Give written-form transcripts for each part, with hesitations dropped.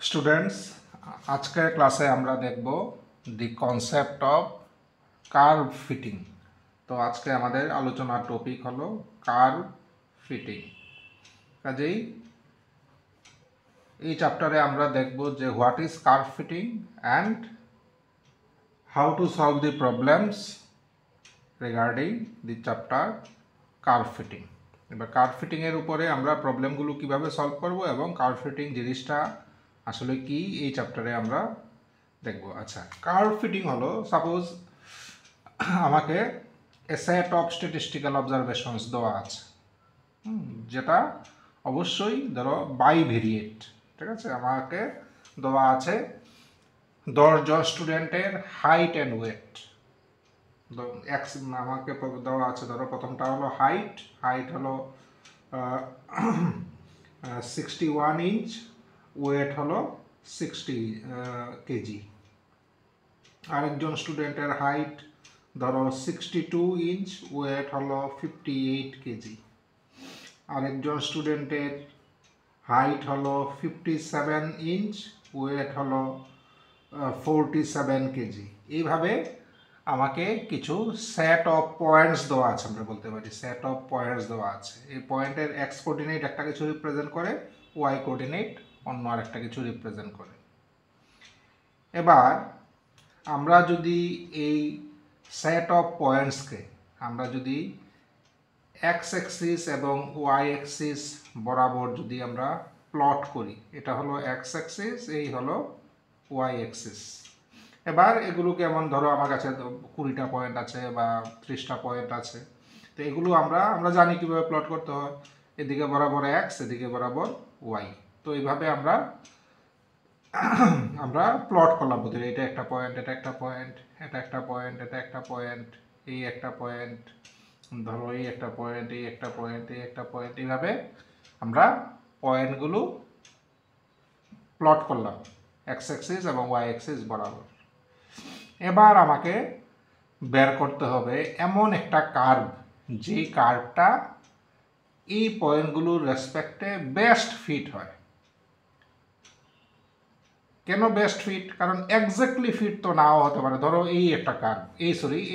Students, আজকের ক্লাসে আমরা দেখব দি কনসেপ্ট অফ কার্ভ ফিটিং। তো আজকে আমাদের আলোচনার টপিক হলো কার্ভ ফিটিং। কাজেই এই চ্যাপ্টারে আমরা দেখব যে what is curve fitting and how to solve the problems regarding the chapter curve fitting. এবার কার্ভ ফিটিংয়ের উপরে আমরা প্রবলেমগুলো কিভাবে সলভ করব এবং কার্ভ ফিটিং জিনিসটা আসলে কি এই চ্যাপ্টারে আমরা দেখব। আচ্ছা, কার্ভ ফিটিং হলো, সাপোজ আমাকে এ সেট অফ স্ট্যাটিস্টিক্যাল অবজারভেশনস দেওয়া আছে, যেটা অবশ্যই ধরো বাইভেরিয়েট। ঠিক আছে, আমাকে দেওয়া আছে 10 জন স্টুডেন্টের হাইট অ্যান্ড ওয়েট। আমাকে দেওয়া আছে, ধরো প্রথমটা হলো হাইট হলো 61 ইঞ্চ, ওয়েট হলো 60 কেজি। আরেকজন স্টুডেন্টের হাইট ধরো 62 ইঞ্চ, ওয়েট হলো 58 কেজি। আরেকজন স্টুডেন্টের হাইট হলো 57 ইঞ্চ, ওয়েট হলো 47 কেজি। এইভাবে আমাকে কিছু সেট অফ পয়েন্টস দেওয়া আছে, আমরা বলতে পারি সেট অফ পয়েন্টস দেওয়া আছে। এই পয়েন্টের এক্স কোঅর্ডিনেট একটা কিছু রিপ্রেজেন্ট করে, ওয়াই কোঅর্ডিনেট অন্য আর একটা কিছু রিপ্রেজেন্ট করে। এবার আমরা যদি এই সেট অফ পয়েন্টসকে আমরা যদি এক্স অ্যাক্সিস এবং ওয়াই অ্যাক্সিস বরাবর যদি আমরা প্লট করি, এটা হলো এক্স অ্যাক্সিস, এই হলো ওয়াই অ্যাক্সিস। এবার এগুলো কেমন, ধরো আমার কাছে 20টা পয়েন্ট আছে বা 30টা পয়েন্ট আছে, তো এগুলো আমরা জানি কীভাবে প্লট করতে হয়। এদিকে বরাবর এক্স, এদিকে বরাবর ওয়াই। তো এইভাবে আমরা প্লট করলাম, বুঝলি এটা একটা পয়েন্ট, এটা একটা পয়েন্ট, এটা একটা পয়েন্ট, এটা একটা পয়েন্ট, এই একটা পয়েন্ট, ধরো এই একটা পয়েন্ট, এই একটা পয়েন্ট, এই একটা পয়েন্ট, এইভাবে আমরা পয়েন্টগুলো প্লট করলাম এক্স অ্যাক্সিস এবং ওয়াই অ্যাক্সিস বরাবর। এবার আমাকে বের করতে হবে এমন একটা কার্ভ, যে কার্ভটা এই পয়েন্টগুলোর রেসপেক্টে বেস্ট ফিট হয়। কেন বেস্ট ফিট? কারণ এক্স্যাক্টলি ফিট তো নাও হতে পারে। ধরো এই একটা কার্ভ,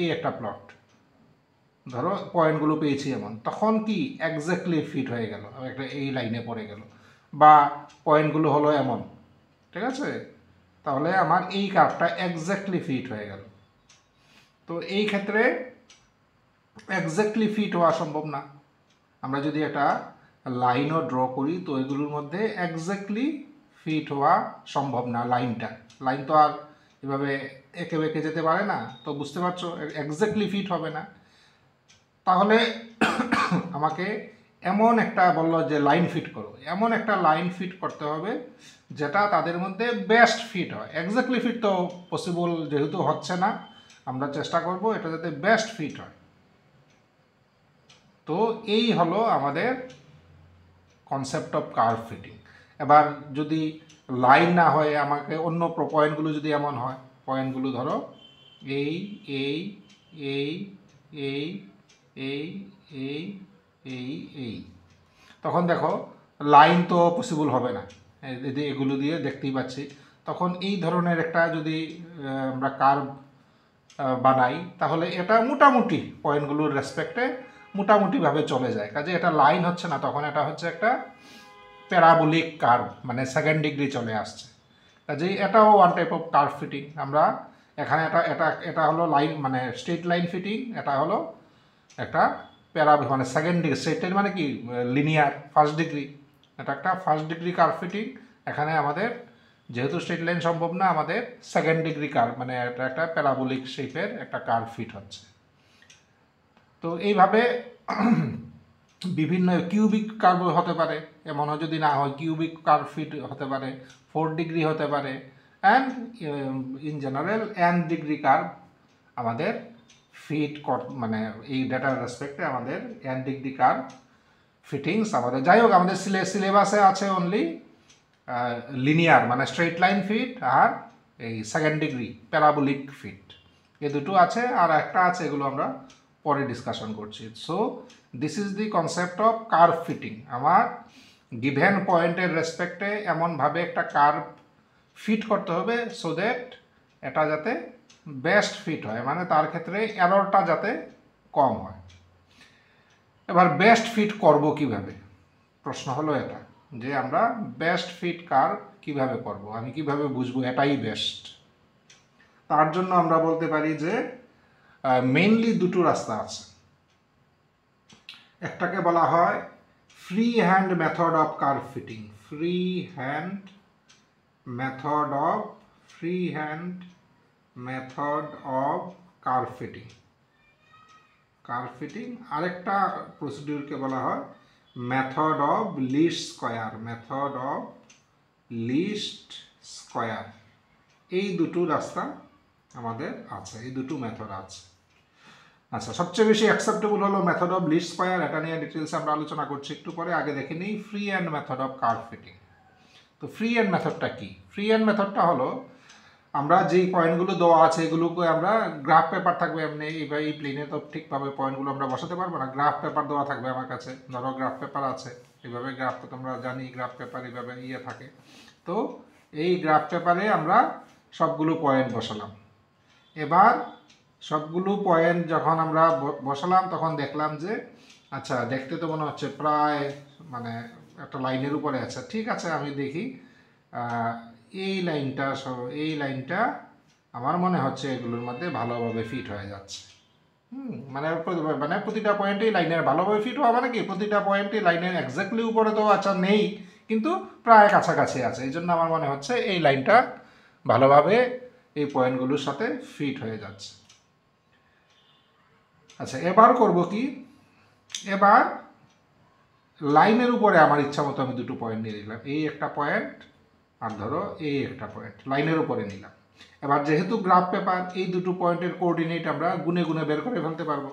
এই একটা প্লট, ধরো পয়েন্টগুলো পেয়েছি এমন, তখন কি এক্স্যাক্টলি ফিট হয়ে গেল, একটা এই লাইনে পড়ে গেল, বা পয়েন্টগুলো হলো এমন, ঠিক আছে, তাহলে আমার এই কার্ভটা এক্স্যাক্টলি ফিট হয়ে গেল। তো এই ক্ষেত্রে এক্স্যাক্টলি ফিট হওয়া সম্ভব না। আমরা যদি একটা লাইনও ড্র করি, তো এগুলোর মধ্যে এক্স্যাক্টলি ফিট হওয়া সম্ভব না। লাইন তো আর এভাবে এঁকে বেঁকে যেতে পারে না, তো বুঝতে পারছো এক্স্যাক্টলি ফিট হবে না। তাহলে আমাকে এমন একটা বললো যে লাইন ফিট করো, এমন একটা লাইন ফিট করতে হবে যেটা তাদের মধ্যে বেস্ট ফিট হয়। এক্স্যাক্টলি ফিট তো পসিবল যেহেতু হচ্ছে না, আমরা চেষ্টা করব এটা যাতে বেস্ট ফিট হয়। তো এই হলো আমাদের কনসেপ্ট অফ কার্ভ ফিটিং। এবার যদি লাইন না হয়, আমাকে অন্য পয়েন্টগুলো যদি এমন হয়, পয়েন্টগুলো ধরো এই এই এই এই এই এই এই এই, তখন দেখো লাইন তো পসিবল হবে না, এগুলো দিয়ে দেখতেই পাচ্ছি। তখন এই ধরনের একটা যদি আমরা কার্ভ বানাই, তাহলে এটা মোটামুটি পয়েন্টগুলোর রেসপেক্টে মোটামুটিভাবে চলে যায়। কাজে এটা লাইন হচ্ছে না, তখন এটা হচ্ছে একটা প্যারাবোলিক কার্ভ, মানে সেকেন্ড ডিগ্রি চলে আসছে। কাজেই এটাও one type of curve fitting. আমরা এখানে এটা হলো লাইন, মানে স্ট্রেট লাইন ফিটিং, এটা হলো একটা মানে সেকেন্ড ডিগ্রি। স্ট্রেট লাইন মানে কি লিনিয়ার ফার্স্ট ডিগ্রি, এটা একটা ফার্স্ট ডিগ্রি কার্ভ ফিটিং। এখানে আমাদের যেহেতু স্ট্রেট লাইন সম্ভব না, আমাদের সেকেন্ড ডিগ্রি কার্ভ, মানে এটা একটা প্যারাবোলিক শেপের একটা কার্ভ ফিট হচ্ছে। তো এইভাবে বিভিন্ন কিউবিক কার্ভ হতে পারে, এমনও যদি না হয় কিউবিক কার্ভ ফিট হতে পারে, 4 ডিগ্রি হতে পারে, and in general n degree curve আমাদের ফিট মানে এই ডেটার রেসপেক্টে আমাদের n ডিগ্রি কার্ভ ফিটিংস আমাদের। যাই হোক, আমাদের সিলেবাসে আছে অনলি লিনিয়ার মানে স্ট্রেট লাইন ফিট আর এই সেকেন্ড ডিগ্রি প্যারাবোলিক ফিট, এই দুটো আছে। আর একটা আছে, এগুলো আমরা পরে ডিসকাশন করছি। So this is the concept of curve fitting. আমার গিভেন পয়েন্টের রেসপেক্টে এমনভাবে একটা কার্ভ ফিট করতে হবে সো দ্যাট এটা যাতে বেস্ট ফিট হয়, মানে তার ক্ষেত্রে এররটা যাতে কম হয়। এবার বেস্ট ফিট করব কিভাবে, প্রশ্ন হলো এটা যে আমরা বেস্ট ফিট কার কিভাবে করব, আমি কিভাবে বুঝবো এটাই বেস্ট। তার জন্য আমরা বলতে পারি যে মেইনলি দুটো রাস্তা আছে। একটাকে বলা হয় free hand method of curve fitting, free hand method of curve fitting. আরেকটা প্রসিডিউরকে বলা হয় মেথড অফ লিস্ট স্কোয়ার। এই দুটো রাস্তা আমাদের আছে, এই দুটো মেথড আছে। আচ্ছা, সবচেয়ে বেশি অ্যাকসেপ্টেবল হলো মেথড অফ লিস্ট স্কোয়ার, এটা নিয়ে ডিটেলস আমরা আলোচনা করছি একটু পরে। আগে দেখে নিই free hand method of curve fitting. তো ফ্রি হ্যান্ড মেথডটা কি? ফ্রি হ্যান্ড মেথডটা হলো আমরা যেই পয়েন্টগুলো দেওয়া আছে এগুলোকে আমরা গ্রাফ পেপার থাকবে এমনি এই প্লেনে তো ঠিকভাবে পয়েন্টগুলো আমরা বসাতে পারবো না, গ্রাফ পেপার দেওয়া থাকবে আমার কাছে, ধরো গ্রাফ পেপার আছে এইভাবে, গ্রাফ তো তোমরা জানি গ্রাফ পেপার এইভাবে থাকে। তো এই গ্রাফ পেপারে আমরা সবগুলো পয়েন্ট বসালাম। এবার সবগুলো পয়েন্ট যখন আমরা বসালাম তখন দেখলাম যে আচ্ছা দেখতে তো মনে হচ্ছে প্রায় মানে একটা লাইনের উপরে আছে, ঠিক আছে আমি দেখি এই লাইনটা আমার মনে হচ্ছে এগুলোর মধ্যে ভালোভাবে ফিট হয়ে যাচ্ছে। মানে প্রতিটা পয়েন্টেই লাইনের ভালোভাবে ফিট হওয়া মানে কি প্রতিটা পয়েন্টই লাইনের এক্স্যাক্টলি উপরে তো আচ্ছা নেই, কিন্তু প্রায় কাছাকাছি আছে, এই জন্য আমার মনে হচ্ছে এই লাইনটা ভালোভাবে এই পয়েন্টগুলোর সাথে ফিট হয়ে যাচ্ছে। আচ্ছা, এবার করব কি, এবার লাইনের উপরে আমার ইচ্ছা মতো আমি দুটো পয়েন্ট নিয়ে নিলাম, এই একটা পয়েন্ট আর ধরো এই একটা পয়েন্ট লাইনের উপরে নিলাম। এবার যেহেতু গ্রাফ পেপার, এই দুটো পয়েন্টের কোঅর্ডিনেট আমরা গুনে গুনে বের করে ফেলতে পারবো।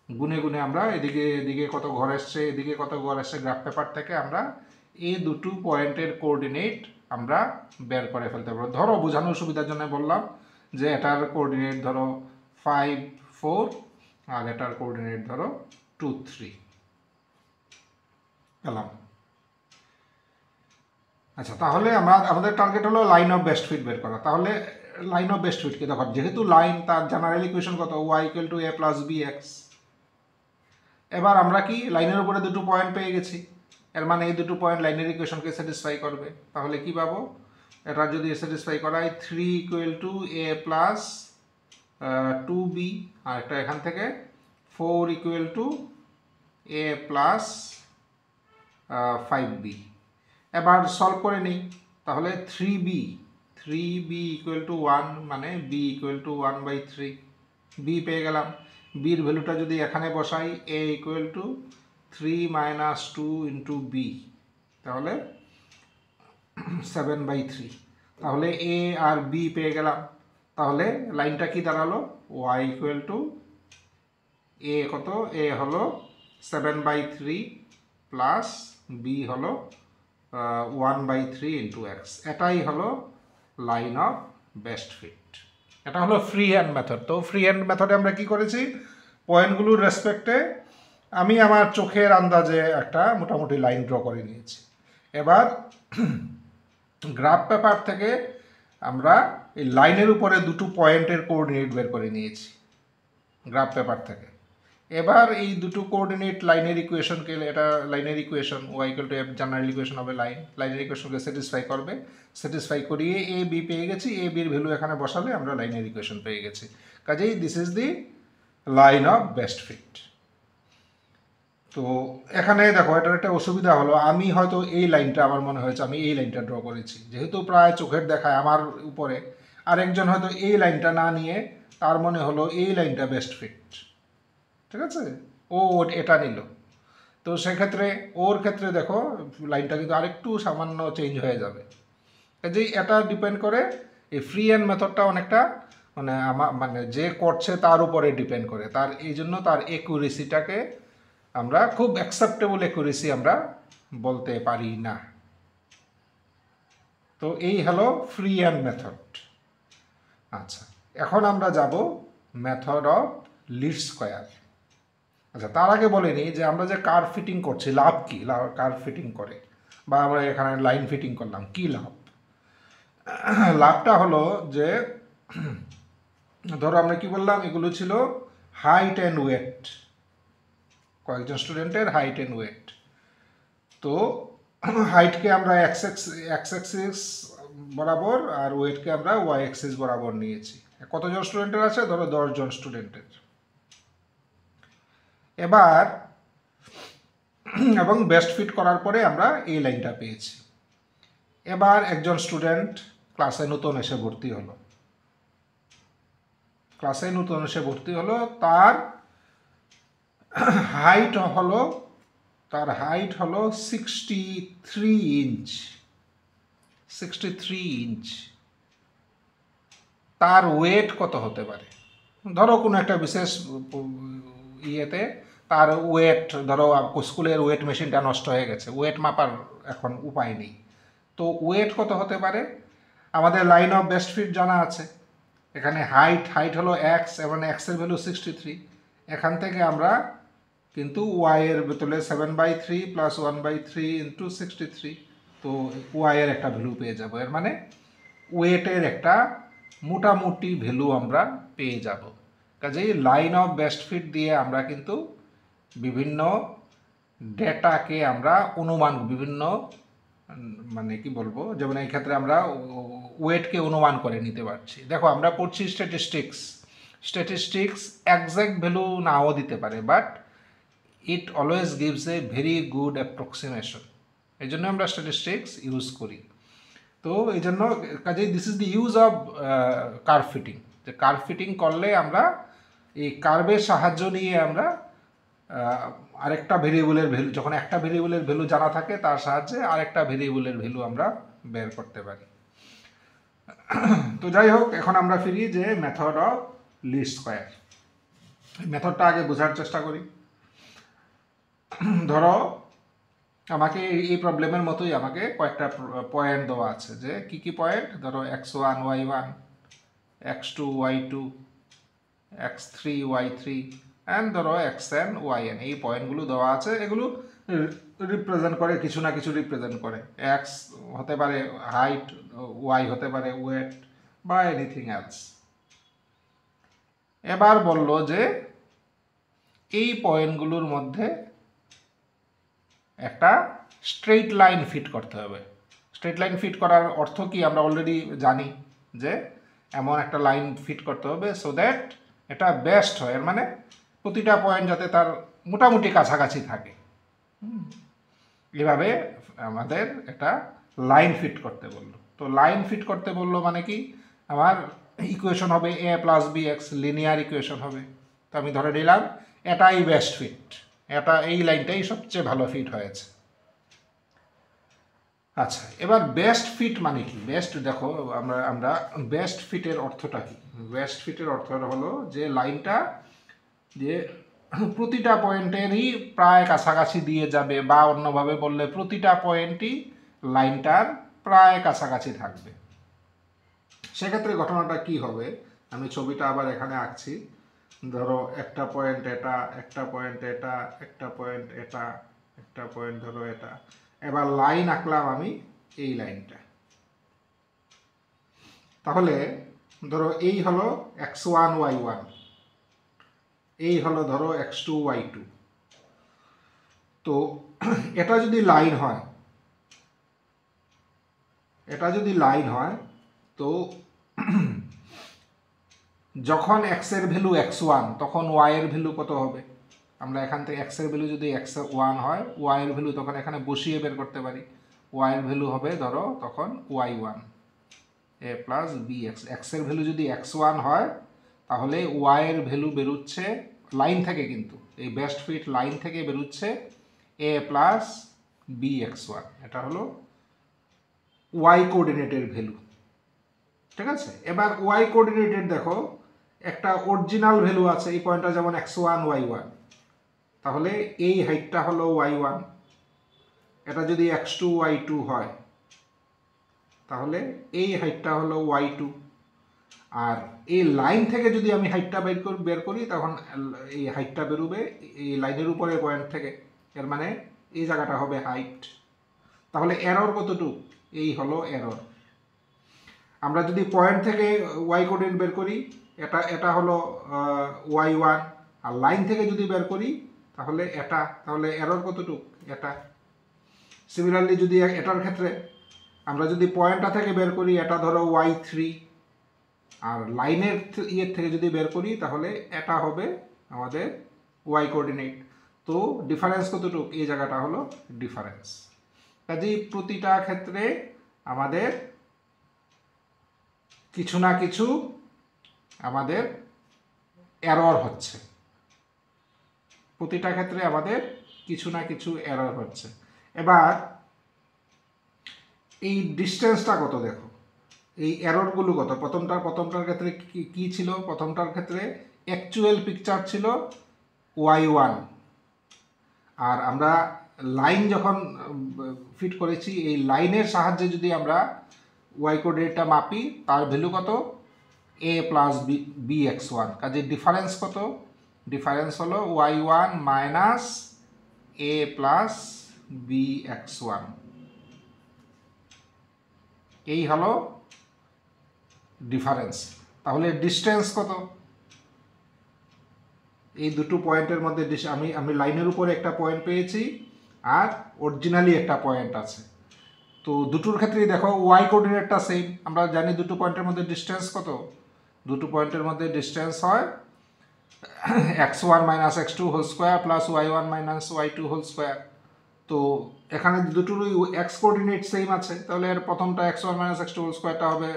গুনে গুনে আমরা এদিকে কত ঘর এসছে, এদিকে কত ঘর এসছে, গ্রাফ পেপার থেকে আমরা এই দুটো পয়েন্টের কোঅর্ডিনেট আমরা বের করে ফেলতে পারবো। ধরো বোঝানোর সুবিধার জন্য বললাম যে এটার কোঅর্ডিনেট ধরো 5, 4 আর এটার কোঅর্ডিনেট ধরো 2, 3 পেলাম। আচ্ছা, তাহলে আমাদের টার্গেট হলো লাইন অফ বেস্ট ফিট বের করা। তাহলে লাইন অফ বেস্ট ফিটকে দেখো, যেহেতু লাইন তার জেনারেল ইকুয়েশন কত, y = a + bx। এবার আমরা কি লাইনের উপরে দুটো পয়েন্ট পেয়ে গেছি, এর মানে এই দুটো পয়েন্ট লাইনের ইকুয়েশনকে স্যাটিসফাই করবে। তাহলে কি পাবো, এটা যদি স্যাটিসফাই করাই 3 = a + 2b, আর একটা এখান থেকে 4 = a + 5b। এবার সলভ করে নিই, তাহলে 3b = 1 মানে b = 1/3, b পেয়ে গেলাম। বির ভ্যালুটা যদি এখানে বসাই a = 3 - 2 × b, তাহলে 7/3। তাহলে a আর b পেয়ে গেলাম। তাহলে লাইনটা কি দাঁড়ালো, y = a কত, a হলো 7/3 প্লাস b হলো 1/3 × x। এটাই হলো লাইন অফ বেস্ট ফিট। এটা হলো ফ্রি হ্যান্ড মেথড। তো ফ্রি হ্যান্ড মেথডে আমরা কি করেছি, পয়েন্টগুলোর রেসপেক্টে আমি আমার চোখের আন্দাজে একটা মোটামুটি লাইন ড্র করে নিয়েছি। এবার গ্রাফ পেপার থেকে আমরা এই লাইনের উপরে দুটো পয়েন্টের কোঅর্ডিনেট বের করে নিয়েছি গ্রাফ পেপার থেকে। এবার এই দুটো কোঅর্ডিনেট লাইনের ইকুয়েশনকে, এটা লাইনের equation y = f, general equation হবে লাইনের ইকুয়েশনকে স্যাটিসফাই করবে। স্যাটিসফাই করিয়ে a b পেয়ে গেছি, a b এর ভ্যালু এখানে বসালে আমরা লাইনের ইকুয়েশন পেয়ে গেছি। কাজেই this is the line of best fit. তো এখানে দেখো এটার একটা অসুবিধা হলো, আমি হয়তো এই লাইনটা আমার মনে হয়েছে আমি এই লাইনটা ড্র করেছি, যেহেতু প্রায় চোখের দেখায় আমার উপরে, আরেকজন হয়তো এই লাইনটা না নিয়ে তার মনে হলো এই লাইনটা বেস্ট ফিট, ঠিক আছে, ও এটা নিল। তো সেক্ষেত্রে ওর ক্ষেত্রে দেখো লাইনটা কিন্তু আরেকটু সামান্য চেঞ্জ হয়ে যাবে। কাজেই এটা ডিপেন্ড করে, এই ফ্রি হ্যান্ড মেথডটা অনেকটা মানে যে করছে তার উপরে ডিপেন্ড করে, তার এই জন্য তার অ্যাকুরেসিটাকে আমরা খুব অ্যাকসেপ্টেবল অ্যাকুরেসি আমরা বলতে পারি না। তো এই হলো ফ্রি হ্যান্ড মেথড। আচ্ছা, এখন আমরা যাব মেথড অফ লিস্ট স্কোয়ার। আচ্ছা, তার আগে বলে নিই যে আমরা যে কার্ভ ফিটিং করছি লাভ কি, কার্ভ ফিটিং করে বা আমরা এখানে লাইন ফিটিং করলাম কি লাভ। লাভটা হলো যে ধরো আমরা কি বললাম, এগুলো ছিল হাইট অ্যান্ড ওয়েট, কয়েকজন স্টুডেন্টের হাইট অ্যান্ড ওয়েট। তো হাইটকে আমরা এক্স অ্যাক্সিস বরাবর আর ওয়েটকে আমরা ওয়াই অ্যাক্সিস বরাবর নিয়েছি। কতজন স্টুডেন্টের আছে? ধরো 10 জন স্টুডেন্টের। এবার এবং বেস্ট ফিট করার পরে আমরা এই লাইনটা পেয়েছি। এবার একজন স্টুডেন্ট ক্লাসে নতুন এসে ভর্তি হলো, তার হাইট হলো 63 ইঞ্চ। তার ওয়েট কত হতে পারে? ধরো কোনো একটা বিশেষ ইয়েতে তার ওয়েট, ধরো স্কুলের ওয়েট মেশিনটা নষ্ট হয়ে গেছে, ওয়েট মাপার এখন উপায় নেই, তো ওয়েট কত হতে পারে? আমাদের লাইন অফ বেস্ট ফিট জানা আছে, এখানে হাইট হলো এক্স এবং এক্সের ভ্যালু 63। এখান থেকে আমরা কিন্তু ওয়াই এর ভেতরে 7/3 প্লাস 1/3 ইন্টু 63, তো ওয়াই এর একটা ভ্যালু পেয়ে যাব। এর মানে ওয়েটের একটা মোটামুটি ভ্যালু আমরা পেয়ে যাব। কাজেই লাইন অফ বেস্ট ফিট দিয়ে আমরা কিন্তু বিভিন্ন ডেটাকে আমরা বিভিন্ন মানে কি বলবো, যেমন এই ক্ষেত্রে আমরা ওয়েটকে অনুমান করে নিতে পারছি। দেখো আমরা পড়ছি স্ট্যাটিস্টিক্স এক্সাক্ট ভ্যালু নাও দিতে পারে, but it always gives a very good approximation, এই জন্য আমরা স্ট্যাটিস্টিক্স ইউজ করি। তো এই জন্য কাজেই this is the use of curve fitting, যে কার্ভ ফিটিং করলে আমরা এই কার্ভের সাহায্য নিয়ে আমরা আরেকটা ভেরিয়েবলের ভ্যালু, যখন একটা ভেরিয়েবলের ভ্যালু জানা থাকে তার সাহায্যে আরেকটা ভেরিয়েবলের ভ্যালু আমরা বের করতে পারি। তো যাই হোক, এখন আমরা ফিরি যে মেথড অফ লিস্ট স্কোয়ার, মেথডটা আগে বোঝার চেষ্টা করি। ধরো আমাকে এই প্রবলেমের মতোই আমাকে কয়েকটা পয়েন্ট দেওয়া আছে, যে কি কি পয়েন্ট? ধরো x1 y1, x2 y2, x3 y3 and ধরো xn yn, এই পয়েন্টগুলো দেওয়া আছে। এগুলো রিপ্রেজেন্ট করে, কিছু না কিছু রিপ্রেজেন্ট করে। এক্স হতে পারে হাইট, ওয়াই হতে পারে ওয়েট বা এনিথিং এলস। এবার বললো যে এই পয়েন্টগুলোর মধ্যে একটা স্ট্রেইট লাইন ফিট করতে হবে। স্ট্রেইট লাইন ফিট করার অর্থ কি আমরা অলরেডি জানি, যে এমন একটা লাইন ফিট করতে হবে সো দ্যাট এটা বেস্ট হয়, এর মানে প্রতিটা পয়েন্ট যাতে তার মোটামুটি কাছাকাছি থাকে। এভাবে আমাদের একটা লাইন ফিট করতে বললো। তো লাইন ফিট করতে বললো মানে কি, আমার ইকুয়েশন হবে a plus b x, linear equation হবে। তো আমি ধরে নিলাম এটাই বেস্ট ফিট, এই লাইনটাই সবচেয়ে ভালো ফিট হয়েছে। আচ্ছা, এবার বেস্ট ফিট মানে কি? দেখো আমরা বেস্ট ফিটের অর্থটা কি? বেস্ট ফিটের অর্থটা হলো যে লাইনটা যে প্রতিটা পয়েন্টেরই প্রায় কাছাকাছি দিয়ে যাবে, বা অন্যভাবে বললে প্রতিটা পয়েন্টই লাইনটার প্রায় কাছাকাছি থাকবে। সেক্ষেত্রে ঘটনাটা কি হবে, আমি ছবিটা আবার এখানে আঁকছি। ধরো একটা পয়েন্ট এটা, একটা পয়েন্ট এটা, একটা পয়েন্ট এটা, একটা পয়েন্ট ধরো এটা। এবার লাইন আঁকলাম আমি এই লাইনটা। তাহলে ধরো এই হলো x1 y1, এই হলো ধরো x2 y2। তো এটা যদি লাইন হয়, তো যখন x এর ভ্যালু x1 তখন y এর ভ্যালু কত হবে? আমরা এখান থেকে x এর ভ্যালু যদি x1 হয়, y এর ভ্যালু তখন এখানে বসিয়ে বের করতে পারি। y এর ভ্যালু হবে ধরো তখন y1 a plus b x. x এর ভ্যালু যদি x1 হয় তাহলে y এর ভ্যালু বেরোচ্ছে লাইন থেকে, কিন্তু এই বেস্ট ফিট লাইন থেকে বেরোচ্ছে a প্লাস বি x1। এটা হলো y কোঅর্ডিনেটের ভ্যালু, ঠিক আছে? এবার y কোঅর্ডিনেটের দেখো একটা অরিজিনাল ভ্যালু আছে, এই পয়েন্টটা যেমন x1 y1, তাহলে এই হাইটটা হলো y1। এটা যদি x2 y2 হয় তাহলে এই হাইটটা হলো y2। আর এই লাইন থেকে যদি আমি হাইটটা বের করি তখন এই হাইটটা বেরোবে এই লাইনের উপরে পয়েন্ট থেকে, এর মানে এই জায়গাটা হবে হাইট। তাহলে এরর কতটুকু? এই হলো এরর। আমরা যদি পয়েন্ট থেকে ওয়াই কোঅর্ডিনেট বের করি, এটা এটা হলো y1, আর লাইন থেকে যদি বের করি তাহলে এটা, তাহলে এরর কতটুক? এটা। সিমিলারলি যদি এটার ক্ষেত্রে আমরা যদি পয়েন্টটা থেকে বের করি, এটা ধরো y3, আর লাইনের ইয়ের থেকে যদি বের করি তাহলে এটা হবে আমাদের ওয়াই কোঅর্ডিনেট। তো ডিফারেন্স কতটুক? এই জায়গাটা হলো ডিফারেন্স। কাজেই প্রতিটা ক্ষেত্রে আমাদের কিছু না কিছু আমাদের এরর হচ্ছে, প্রতিটা ক্ষেত্রে আমাদের কিছু না কিছু এরর হচ্ছে। এবার এই ডিস্টেন্সটা কত দেখো, এই এররগুলো কত? প্রথমটার ক্ষেত্রে কি ছিল? প্রথমটার ক্ষেত্রে অ্যাকচুয়াল পিকচার ছিল y1, আর আমরা লাইন যখন ফিট করেছি, এই লাইনের সাহায্যে যদি আমরা ওয়াই কোঅর্ডিনেটটা মাপি, তার ভ্যালু কত? a plus b x one. কাজে ডিফারেন্স কত? ডিফারেন্স হলো y1 minus a plus b x one. এই হলো ডিফারেন্স। তাহলে ডিস্টেন্স কত? এই দুটো পয়েন্টের মধ্যে আমি লাইনের উপরে একটা পয়েন্ট পেয়েছি, আর অরিজিনালি একটা পয়েন্ট আছে। তো দুটোর ক্ষেত্রেই দেখো ওয়াই কোঅর্ডিনেটটা সেম। আমরা জানি দুটো পয়েন্টের মধ্যে ডিস্টেন্স কত? দুটো পয়েন্টের মধ্যে ডিস্টেন্স হয় x1 minus x2 whole square plus y1 minus y2 whole square. তো এখানে দুটোরই এক্স কোঅর্ডিনেট সেম আছে, তাহলে এর প্রথমটা x1 মাইনাস x2 হোল স্কোয়ারটা হবে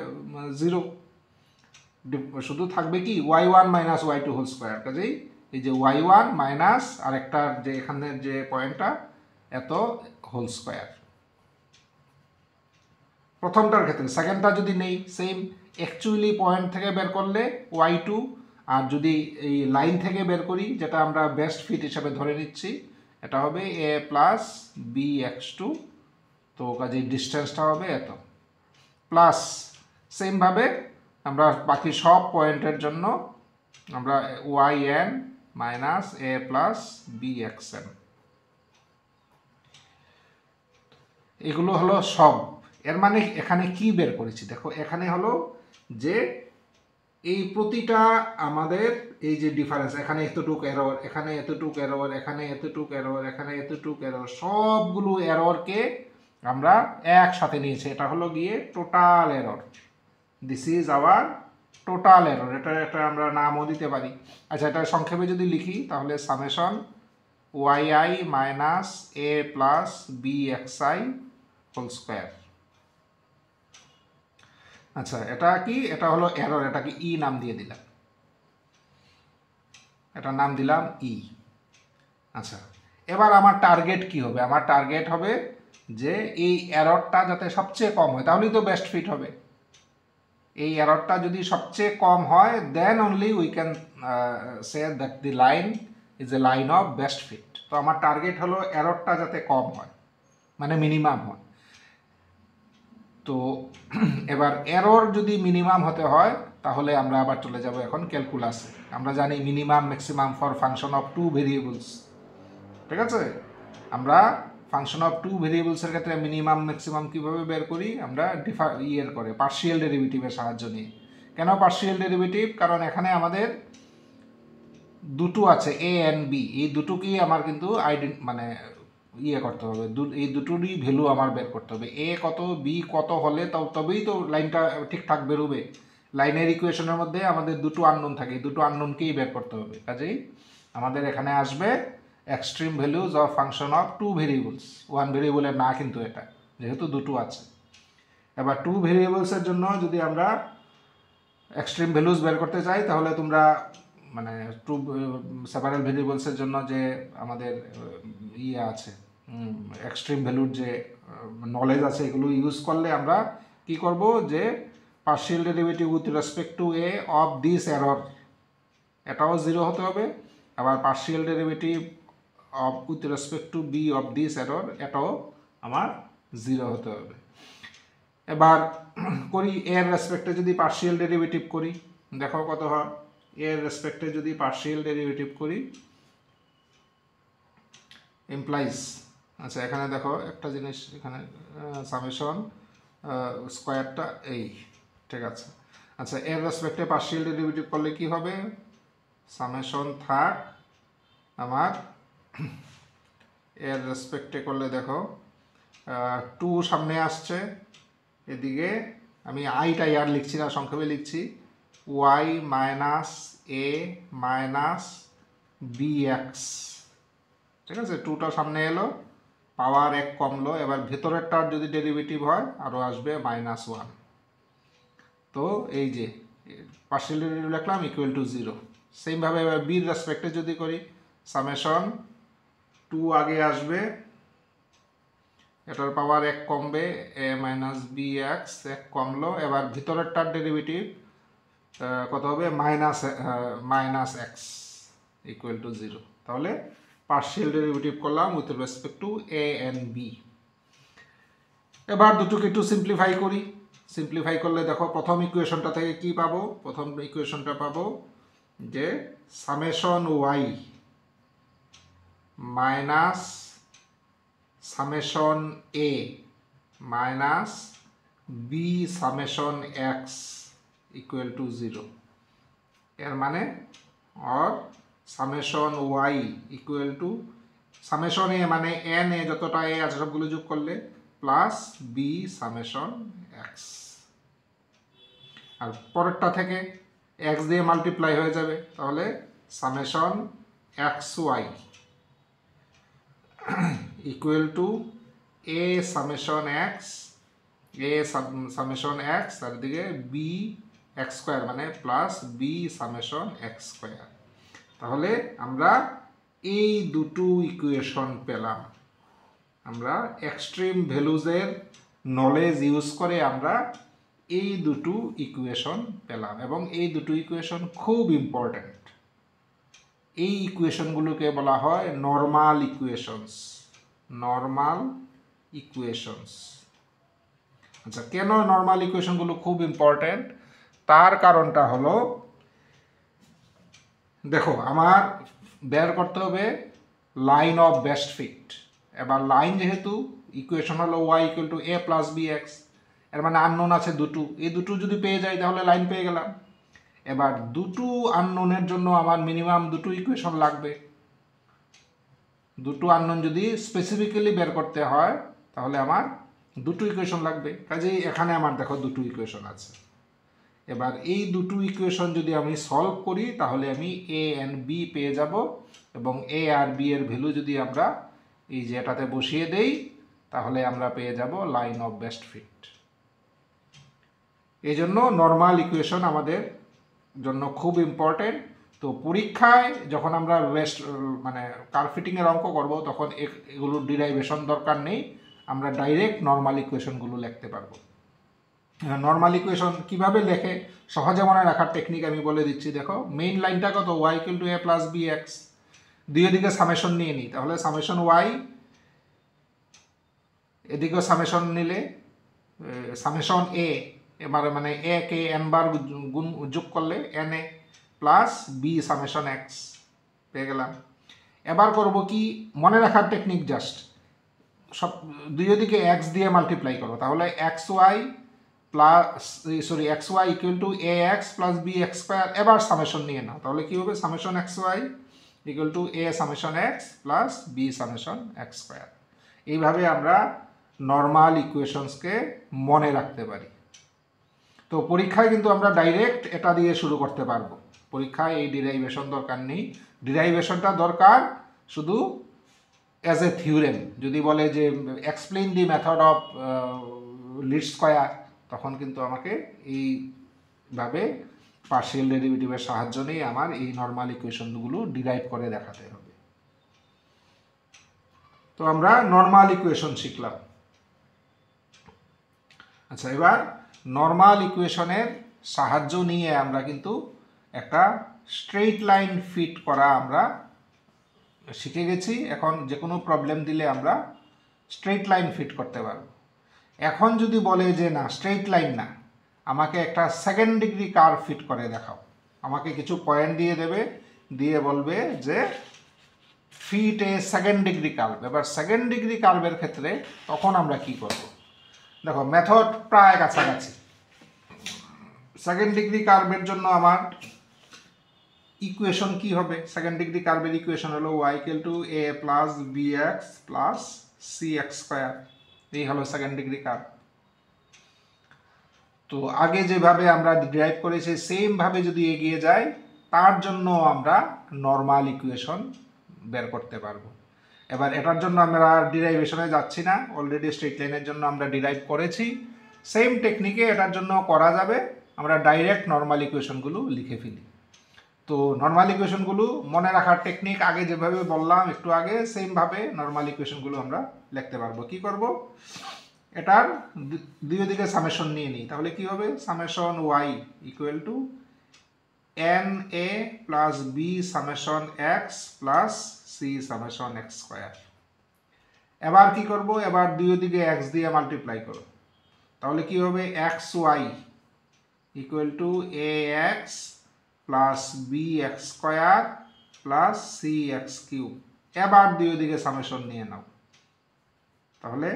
0, শুধু থাকবে কি y1 minus y2 whole square. কাজেই এই যে y1 মাইনাস আরেকটার যে এখানের যে পয়েন্টটা এত হোল স্কোয়ার প্রথমটার ক্ষেত্রে। সেকেন্ডটা যদি নেই, সেম অ্যাকচুয়ালি পয়েন্ট থেকে বের করলে y2, আর যদি এই লাইন থেকে বের করি, যেটা আমরা বেস্ট ফিট হিসাবে ধরে নিচ্ছি, এটা হবে a plus b x two. তো কাজেই ডিস্টেন্সটা হবে এত, প্লাস সেমভাবে আমরা বাকি সব পয়েন্টের জন্য আমরা yn minus a plus b x n, এগুলো হলো সব। এর মানে এখানে কি বের করেছি দেখো, এখানে হলো যে এই প্রতিটা আমাদের এই যে ডিফারেন্স, এখানে এতটুক এরর, এখানে এতটুক এরর, এখানে এতটুক এরর, এখানে এতটুক এরর, সবগুলো এররকে আমরা একসাথে নিয়েছি। এটা হলো গিয়ে total error. This is our total error. এটা আমরা নামও দিতে পারি। আচ্ছা, এটা সংক্ষেপে যদি লিখি তাহলে summation y minus a plus b x i whole square. আচ্ছা, এটা কি? এটা হলো এরর, এটাকে ই নাম দিয়ে দিলাম, এটার নাম দিলাম ই। আচ্ছা, এবার আমার টার্গেট কি হবে? আমার টার্গেট হবে যে এই এররটা যাতে সবচেয়ে কম হয়, তাহলেই তো বেস্ট ফিট হবে। এই এররটা যদি সবচেয়ে কম হয়, then only we can say that the line is a line of best fit. তো আমার টার্গেট হলো এররটা যাতে কম হয়, মানে মিনিমাম হয়। তো এবার এরর যদি মিনিমাম হতে হয়, তাহলে আমরা আবার চলে যাব এখন ক্যালকুলাসে। আমরা জানি minimum maximum for function of two variables, ঠিক আছে? আমরা ফাংশন অফ টু ভেরিয়েবলসের ক্ষেত্রে মিনিমাম ম্যাক্সিমাম কীভাবে বের করি? আমরা পার্শিয়াল ডেরিভেটিভের সাহায্য নিয়ে। কেন পার্শিয়াল ডেরিভেটিভ? কারণ এখানে আমাদের দুটো আছে এ অ্যান্ড বি, এই দুটোকেই আমার কিন্তু মানে করতে হবে, এই দুটোরই ভ্যালু আমার বের করতে হবে। এ কত, বি কত হলে তবেই তো লাইনটা ঠিকঠাক বেরোবে। লাইনের ইকুয়েশনের মধ্যে আমাদের দুটো আননোন থাকে, এই দুটো আননোনকেই বের করতে হবে। কাজেই আমাদের এখানে আসবে extreme values of function of two variables. One ভেরিয়েবলের না কিন্তু এটা, যেহেতু দুটো আছে। এবার টু ভেরিয়েবলসের জন্য যদি আমরা এক্সট্রিম ভ্যালুজ বের করতে চাই, তাহলে তোমরা মানে টু সেপারেল ভেরিয়েবলসের জন্য যে আমাদের আছে, এক্সট্রিম ভ্যালুর যে নলেজ আছে, এগুলো ইউজ করলে আমরা কি করব, যে partial derivative with respect to a of this error, এটাও 0 হতে হবে। আবার partial derivative of with respect to b of this error, এটাও আমার 0 হতে হবে। এবার করি এর রেসপেক্টে যদি পার্শিয়াল ডেরিভেটিভ করি, দেখো কত হয়। এর রেসপেক্টে যদি পার্শিয়াল ডেরিভেটিভ করি ইমপ্লাইজ, আচ্ছা এখানে দেখো একটা জিনিস, এখানে সামেশন স্কোয়ারটা এই, ঠিক আছে। আচ্ছা, এর রেসপেক্টে পার্শিয়াল ডেরিভেটিভ করলে কি হবে? সামেশন থাক আমার এর রেসপেক্টে করলে দেখো 2 সামনে আসছে, এদিকে আমি আইটাই আর লিখছি না, সংক্ষেপে লিখছি y minus a minus bx। ঠিক আছে, 2টা সামনে এলো, পাওয়ার 1 কমলো, এবার ভেতরেরটার যদি ডেরিভেটিভ হয় আরও আসবে -1। তো এই যে পার্শিয়াল ডেরিভেটিভ লিখলাম ইকুয়াল টু 0। সেমভাবে এবার বির রেসপেক্টে যদি করি, সামেশন 2 আগে আসবে, এটার পাওয়ার 1 কমবে, a মাইনাস bx 1 কমলো, এবার ভিতরেরটার ডেরিভেটিভ কত হবে? -x equal to 0। তাহলে পার্শিয়াল ডেরিভেটিভ করলাম with respect two a and b। এবার দুটোকে একটু সিম্পলিফাই করি। সিম্পলিফাই করলে দেখো প্রথম ইকুয়েশনটা থেকে কি পাবো? প্রথম ইকুয়েশনটা পাবো যে summation y minus summation a minus b summation x equal to 0। এর মানে or summation y equal two summation a মানে n এ যতটা a আছে সবগুলো যোগ করলে প্লাস b সামেশন x। আর পরেরটা থেকে x দিয়ে মাল্টিপ্লাই হয়ে যাবে, তাহলে summation xy equal to a summation x, a summation x, তার দিকে b x স্কোয়ার মানে plus b summation x square. তাহলে আমরা এই দুটো ইকুয়েশন পেলাম। আমরা এক্সট্রিম ভ্যালুজের নলেজ ইউজ করে আমরা এই দুটো ইকুয়েশন পেলাম, এবং এই দুটো ইকুয়েশন খুব ইম্পর্ট্যান্ট। এই ইকুয়েশনগুলোকে বলা হয় নর্মাল ইকুয়েশনস। Normal equations. আচ্ছা, কেন নর্মাল ইকুয়েশনগুলো খুব ইম্পর্ট্যান্ট? তার কারণটা হলো, দেখো আমার বের করতে হবে লাইন অফ বেস্ট ফিট। এবার লাইন যেহেতু ইকুয়েশন হলো y equal two a plus bx, এর মানে আননোন আছে দুটো, এই দুটো যদি পেয়ে যাই তাহলে লাইন পেয়ে গেলাম। এবার দুটো আননোনের জন্য আমার মিনিমাম দুটো ইকুয়েশন লাগবে। দুটো আননোন যদি স্পেসিফিক্যালি বের করতে হয় তাহলে আমার দুটো ইকুয়েশন লাগবে। কাজেই এখানে আমার দেখো দুটো ইকুয়েশন আছে। এবার এই দুটো ইকুয়েশন যদি আমি সলভ করি তাহলে আমি a and b পেয়ে যাব, এবং a আর b এর ভ্যালু যদি আমরা এই যে এটাতে বসিয়ে দেই তাহলে আমরা পেয়ে যাব লাইন অফ বেস্ট ফিট। এই জন্য নর্মাল ইকুয়েশন আমাদের জন্য খুব ইম্পর্টেন্ট। তো পরীক্ষায় যখন আমরা মানে কার্ভ ফিটিংয়ের অঙ্ক করব তখন এগুলোর ডিরাইভেশন দরকার নেই, আমরা ডাইরেক্ট নর্মাল ইকুয়েশনগুলো লিখতে পারবো। নর্মাল ইকুয়েশন কীভাবে লেখে সহজে মনে রাখার টেকনিক আমি বলে দিচ্ছি। দেখো মেইন লাইনটা কত? y equal two a plus bx, দুই দিকে সামেশন নিয়ে নিই, তাহলে সামেশন y, এদিকেও সামেশন নিলে সামেশন a, এবারে মানে a কে n বার গুণ যোগ করলে n a plus b summation x পেয়ে গেলাম। এবার করব কি, মনে রাখার টেকনিক জাস্ট সব দুই দিকে x দিয়ে মাল্টিপ্লাই করো, তাহলে xy plus xy equal to ax plus bx square. এবার সামেশন নিয়ে নাও, তাহলে কি হবে? Summation xy equal to a summation x plus b summation x square. এইভাবে আমরা নর্মাল ইকুয়েশনসকে মনে রাখতে পারি। তো পরীক্ষায় কিন্তু আমরা ডাইরেক্ট এটা দিয়ে শুরু করতে পারবো। পরীক্ষায় এই ডিরাইভেশন দরকার নেই, ডিরাইভেশনটা দরকার শুধু অ্যাজ এ থিওরেম। যদি বলে যে explain the method of least square, তখন কিন্তু আমাকে এইভাবে পার্শিয়াল ডেরিভেটিভের সাহায্য নিয়ে আমার এই নর্মাল ইকুয়েশনগুলো ডিরাইভ করে দেখাতে হবে। তো আমরা নর্মাল ইকুয়েশন শিখলাম। আচ্ছা, এবার নর্মাল ইকুয়েশনের সাহায্য নিয়ে আমরা কিন্তু একটা স্ট্রেইট লাইন ফিট করা আমরা শিখে গেছি। এখন যে কোনো প্রবলেম দিলে আমরা স্ট্রেইট লাইন ফিট করতে পারব। এখন যদি বলে যে না স্ট্রেইট লাইন না, আমাকে একটা সেকেন্ড ডিগ্রি কার্ভ ফিট করে দেখাও, আমাকে কিছু পয়েন্ট দিয়ে দেবে, দিয়ে বলবে যে ফিট এ সেকেন্ড ডিগ্রি কার্ভ। এবার সেকেন্ড ডিগ্রি কার্ভের ক্ষেত্রে তখন আমরা কি করব? দেখো মেথড প্রায় কাছাকাছি। সেকেন্ড ডিগ্রি কার্ভের জন্য আমার ইকুয়েশন কি হবে? সেকেন্ড ডিগ্রি কার্ভের ইকুয়েশন হলো y = a + bx + cx square. এই হলো সেকেন্ড ডিগ্রি কার্ভ। তো আগে যেভাবে আমরা ডিরাইভ করেছি সেম ভাবে যদি এগিয়ে যাই, তার জন্য আমরা নর্মাল ইকুয়েশন বের করতে পারবো। এবার এটার জন্য আমরা ডিরাইভেশনে যাচ্ছি না, অলরেডি স্ট্রেট লাইনের জন্য আমরা ডিরাইভ করেছি। সেম টেকনিকে এটার জন্য করা যাবে, আমরা ডাইরেক্ট নর্মাল ইকুয়েশনগুলো লিখে ফেলি। তো নর্মাল ইকুয়েশনগুলো মনে রাখার টেকনিক আগে যেভাবে বললাম একটু আগে, সেমভাবে নর্মাল ইকুয়েশনগুলো আমরা লিখতে পারবো। কি করব? এটার দুই দিকে সামেশন নিয়ে নিই, তাহলে কি হবে? Summation y = na + b summation x + c summation x square. এবার কি করব? এবার দুই দিকে x দিয়ে মাল্টিপ্লাই করব, তাহলে কি হবে? xy = ax + bx square + cx cube. এবার দুই দিকে সামেশন নিয়ে নাও, তাহলে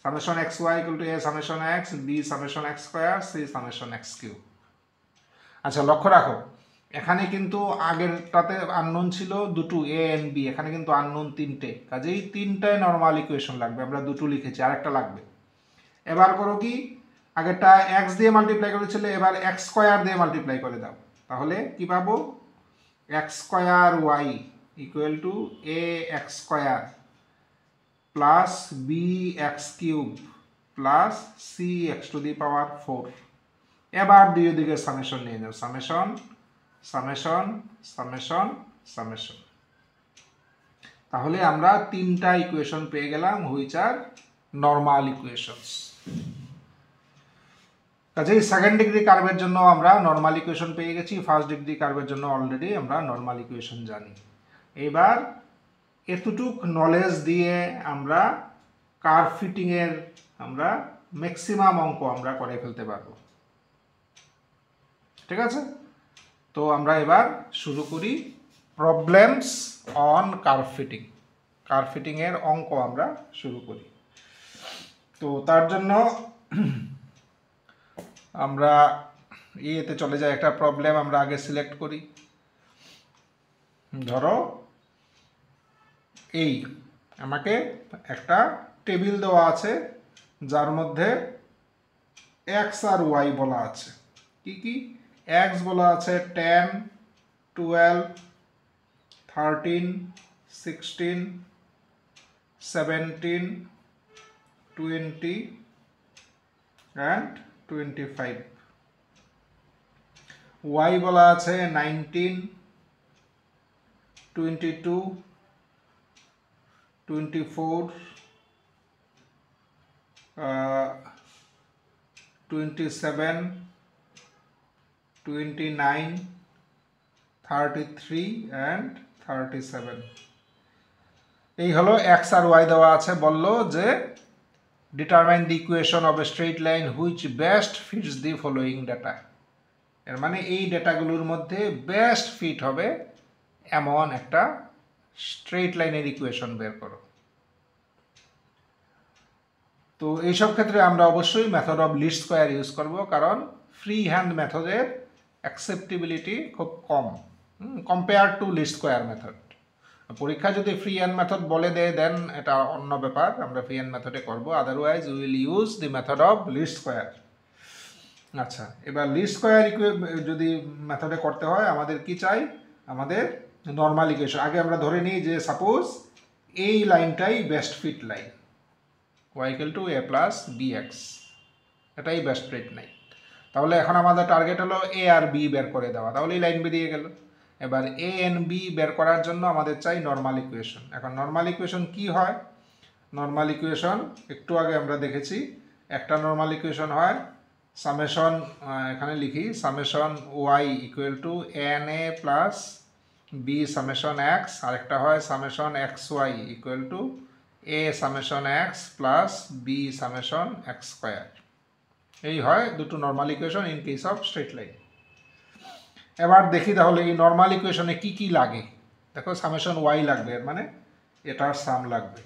summation xy = a summation x, b summation x square, c summation x cube. আচ্ছা, লক্ষ্য রাখো এখানে কিন্তু আগেরটাতে আননোন ছিল দুটো a and b, এখানে কিন্তু আননোন তিনটে, কাজেই তিনটায় নর্মাল ইকুয়েশন লাগবে। আমরা দুটো লিখেছি, আরেকটা লাগবে। এবার করো কি? আগেরটা x দিয়ে মাল্টিপ্লাই করেছিল, এবার x স্কয়ার দিয়ে মাল্টিপ্লাই করে দাও, তাহলে কি পাবো? x square y = ax square plus bx cube plus cx⁴। এবার দুই দিকে সামেশন নিয়ে নাও, সামেশন সামেশন সামেশন সামেশন। তাহলে আমরা তিনটা ইকুয়েশন পেয়ে গেলাম, হুইচ আর নর্মাল ইকুয়েশনস। কাজেই সেকেন্ড ডিগ্রি কার্ভের জন্য আমরা নর্মাল ইকুয়েশন পেয়ে গেছি, ফার্স্ট ডিগ্রি কার্ভের জন্য অলরেডি আমরা নর্মাল ইকুয়েশন জানি। এবার এতটুক নলেজ দিয়ে আমরা কার্ভ ফিটিংয়ের আমরা ম্যাক্সিমাম অঙ্ক আমরা করে ফেলতে পারবো। ঠিক আছে? তো আমরা এবার শুরু করি problems on curve fitting. Curve ফিটিংয়ের অঙ্ক আমরা শুরু করি। তো তার জন্য আমরা এতে চলে যাই, একটা প্রবলেম আমরা আগে সিলেক্ট করি। ধরো এই আমাকে একটা টেবিল দেওয়া আছে, যার মধ্যে x আর y বলা আছে। কি কি? x বলা আছে 10, 12, 13, 16, 17, 20 and 25। y বলা আছে 19, 22, 24, 27, 29, 33 and 37। এই হলো x আর y দেওয়া আছে। বললো যে determine the equation of a straight line which best fits the following data. এর মানে এই ডেটাগুলোর মধ্যে বেস্ট ফিট হবে এমন একটা স্ট্রেট লাইনের ইকুয়েশন বের করো। তো এইসব ক্ষেত্রে আমরা অবশ্যই method of least square use করব, কারণ ফ্রি হ্যান্ড মেথডের অ্যাকসেপ্টেবিলিটি খুব কম compare to least square method. পরীক্ষা যদি ফ্রি হ্যান্ড মেথড বলে দেয় দেন এটা অন্য ব্যাপার, আমরা ফ্রি হ্যান্ড মেথডে করব, otherwise we will use the method of least square. আচ্ছা, এবার লিস্ট স্কয়ার যদি মেথডে করতে হয় আমাদের কি চাই? আমাদের নর্মাল ইকুয়েশন। আগে আমরা ধরে নিই যে সাপোজ এই লাইনটাই best fit line, y = a + bx, এটাই বেস্ট ফিট লাইন। তাহলে এখন আমাদের টার্গেট হলো a আর b বের করে দেওয়া, তাহলে এই লাইন বেরিয়ে গেল। এবার a and b বের করার জন্য আমাদের চাই নর্মাল ইকুয়েশন। এখন নর্মাল ইকুয়েশন কি হয়? নর্মাল ইকুয়েশন একটু আগে আমরা দেখেছি, একটা নর্মাল ইকুয়েশন হয় সামেশন, এখানে লিখি summation y = na + b summation x, আরেকটা হয় summation xy = a summation x + b summation x square. এই হয় দুটো normal equation in case of straight line. এবার দেখি তাহলে এই নর্মাল ইকুয়েশনে কি কি লাগে। দেখো সামেশন y লাগবে, এর মানে এটার সাম লাগবে।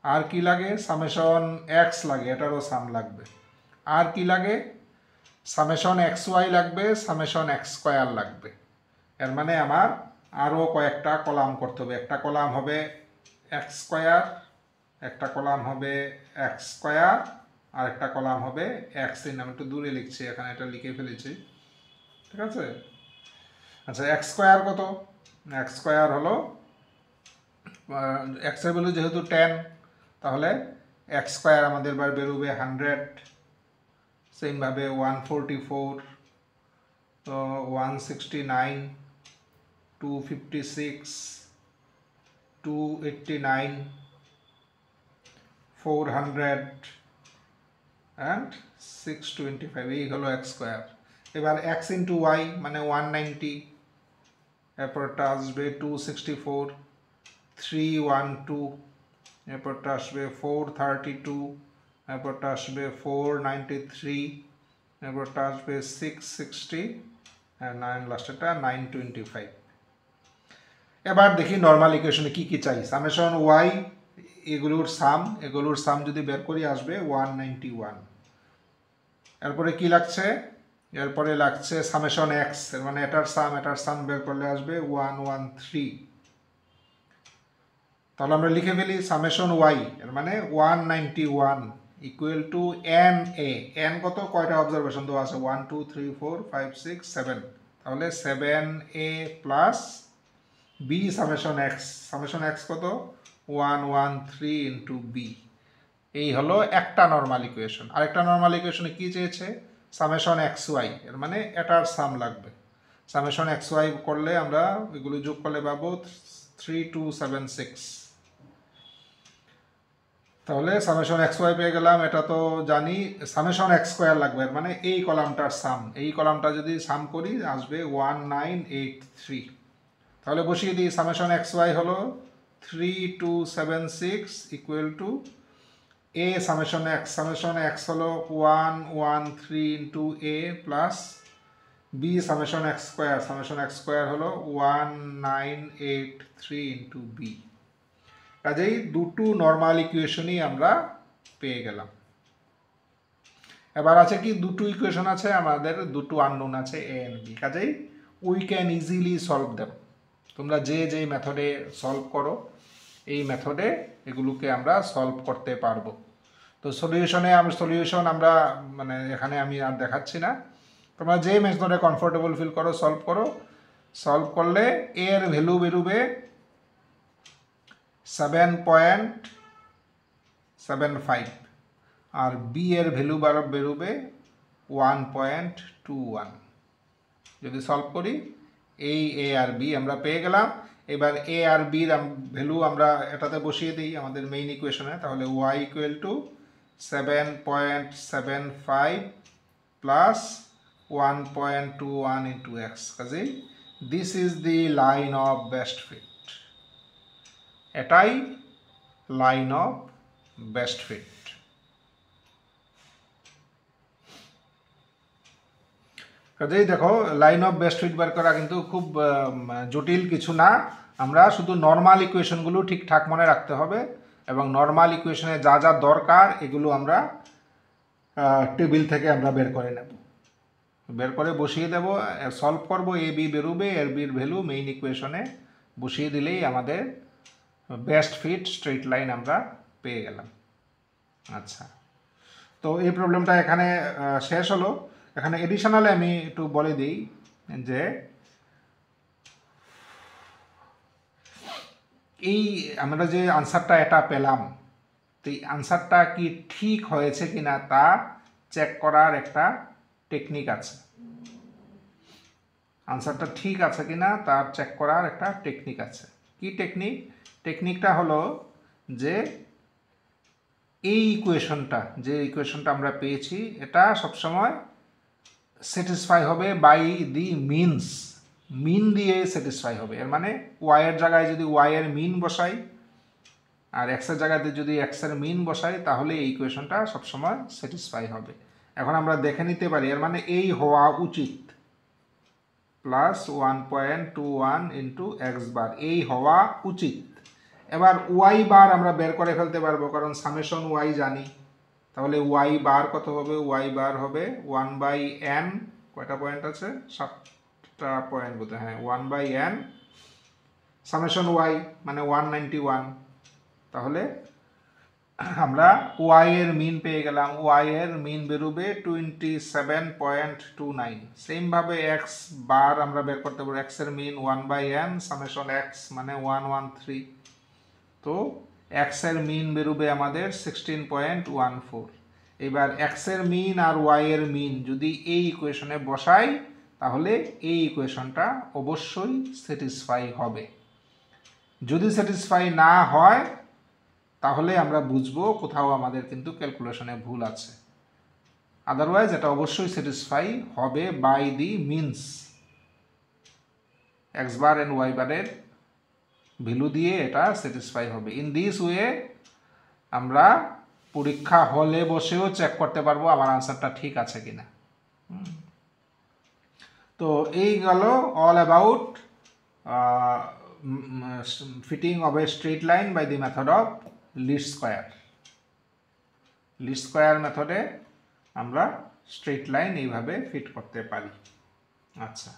আর কি লাগে? সামেশন x লাগে, এটারও সাম লাগবে। আর কি লাগে? সামেশন এক্স ওয়াই লাগবে, সামেশন এক্স স্কোয়ার লাগবে। এর মানে আমার আরও কয়েকটা কলাম করতে হবে। একটা কলাম হবে এক্স স্কোয়ার, একটা কলাম হবে এক্স স্কোয়ার, আর একটা কলাম হবে এক্স ইন। আমি একটু দূরে লিখছি, এখানে এটা লিখে ফেলেছি, ঠিক আছে। আচ্ছা, এক্স স্কোয়ার কত? এক্স স্কোয়ার হলো এক্সের ভ্যালু যেহেতু 10, তাহলে এক্স স্কোয়ার আমাদের বার বেরোবে 100, সেমভাবে 144, 169, 256, 289, 400 অ্যান্ড 625, এই হলো এক্স স্কোয়ার। এবার এক্স ইন্টু ওয়াই মানে 190, এরপরটা আসবে 264, 312, এরপরটা আসবে 432, এরপরটা আসবে 493, এরপরটা আসবে 660, আর 9 লাস্টেরটা 925। এবার দেখি নর্মাল ইকুয়েশনে কি কি চাই। সামেশন ওয়াই এগুলোর সাম যদি বের করি আসবে 191। এরপরে কি লাগছে? এরপরে লাগছে সামেশন এক্স, এর মানে এটার সাম বের করলে আসবে 113। তাহলে আমরা লিখে ফেলি সামেশন ওয়াই, এর মানে 191 equal to n A. N কত? কয়টা অবজারভেশন দেওয়া আছে? 1 2 3 4 5 6 7, তাহলে 7a plus b summation x কত? 113 ইন্টু বি। এই হলো একটা নর্মাল ইকুয়েশন। আরেকটা নর্মাল ইকুয়েশনে কি চেয়েছে? সামেশন এক্স ওয়াই, এর মানে এটার সাম লাগবে। সামেশন এক্স ওয়াই করলে আমরা এগুলো যোগ করলে পাবো 3276। তাহলে সামেশন এক্স ওয়াই পেয়ে গেলাম, এটা তো জানি। সামেশন এক্স স্কোয়ার লাগবে, এর মানে এই কলামটার সাম, এই কলামটা যদি সাম করি আসবে 1983। তাহলে বসিয়ে দিই, সামেশন এক্স ওয়াই হলো 3276 equal to a summation x হলো 113 into a plus b summation x square হলো 1983 ইন্টু বি। কাজেই দুটো নর্মাল ইকুয়েশনই আমরা পেয়ে গেলাম। এবার আছে কি, দুটো ইকুয়েশন আছে আমাদের, দুটো আননোন আছে এ এন্ড বি। কাজেই we can easily solve them. তোমরা যে মেথডে সলভ করো, এই মেথডে এগুলোকে আমরা সলভ করতে পারবো। তো সলিউশন আমরা মানে এখানে আমি আর দেখাচ্ছি না, তোমরা যে মেথডে কমফোর্টেবল ফিল করো সলভ করো। সলভ করলে এর ভ্যালু বেরোবে 7.75 আর বি এর ভ্যালু বেরোবে 1.21। যদি সলভ করি এই এ আর বি আমরা পেয়ে গেলাম। এবার এ আর বির ভ্যালু আমরা এটাতে বসিয়ে দিই আমাদের মেইন ইকুয়েশনে। তাহলে y equal to 7.75 plus 1.21 into x. কাজেই this is the line of best fit. এটাই লাইন অফ বেস্ট ফিট। কাজেই দেখো, লাইন অফ বেস্ট ফিট বার করা কিন্তু খুব জটিল কিছু না। আমরা শুধু নর্মাল ইকুয়েশনগুলো ঠিকঠাক মনে রাখতে হবে, এবং নর্মাল ইকুয়েশনে যা যা দরকার এগুলো আমরা টেবিল থেকে আমরা বের করে নেব, বের করে বসিয়ে দেব, সলভ করব, এ বি বেরোবে, এর বির ভ্যালু মেইন ইকুয়েশনে বসিয়ে দিলেই আমাদের বেস্ট ফিট স্ট্রেট লাইন আমরা পেয়ে গেলাম। আচ্ছা, তো এই প্রবলেমটা এখানে শেষ হলো। এখানে এডিশনালে আমি একটু বলে দিই যে এই আমরা যে আনসারটা এটা পেলাম, তো এই আনসারটা কি ঠিক হয়েছে কিনা তা চেক করার একটা টেকনিক আছে। আনসারটা ঠিক আছে কিনা তার চেক করার একটা টেকনিক আছে। কি টেকনিক? টেকনিকটা হলো যে এই ইকুয়েশনটা আমরা পেয়েছি, এটা সবসময় স্যাটিসফাই হবে বাই দি মিনস। মিন দিয়ে স্যাটিসফাই হবে। এর মানে ওয়াই এর জায়গায় যদি ওয়াই এর মিন বসাই আর এক্সের জায়গাতে যদি এক্সের মিন বসাই, তাহলে এই ইকুয়েশনটা সবসময় স্যাটিসফাই হবে। এখন আমরা দেখে নিতে পারি, এর মানে এই হওয়া উচিত প্লাস 1.21 ইন্টু এক্স বার, এই হওয়া উচিত। এবার ওয়াই বার আমরা বের করে ফেলতে পারবো, কারণ সামেশন ওয়াই জানি। তাহলে ওয়াই বার কত হবে? ওয়াই বার হবে 1/n, কয়টা পয়েন্ট আছে? 7টা পয়েন্ট বোধহয়, হ্যাঁ 1/n সামেশন ওয়াই মানে 191। তাহলে আমরা ওয়াই এর মিন পেয়ে গেলাম। ওয়াই এর মিন বেরোবে 27.29। সেমভাবে এক্স বার আমরা বের করতে পারবো। এক্স এর মিন 1/n সামেশন এক্স মানে 113। তো এক্স এর মিন বেরোবে আমাদের 16.14। এবার এক্স এর মিন আর ওয়াই এর মিন যদি এই ইকুয়েশনে বসাই তাহলে এই ইকুয়েশনটা অবশ্যই স্যাটিসফাই হবে। যদি স্যাটিসফাই না হয় তাহলে আমরা বুঝবো কোথাও আমাদের কিন্তু ক্যালকুলেশনে ভুল আছে। আদারওয়াইজ এটা অবশ্যই স্যাটিসফাই হবে by the means. X bar and y বারের ভ্যালু দিয়ে এটা স্যাটিসফাই হবে। ইন দিস ওয়ে আমরা পরীক্ষা হলে বসেও চেক করতে পারবো আমার আনসারটা ঠিক আছে কিনা। তো এই গেল all about fitting of a straight line by the method of least square. Least square মেথডে আমরা স্ট্রেট লাইন এইভাবে ফিট করতে পারি। আচ্ছা,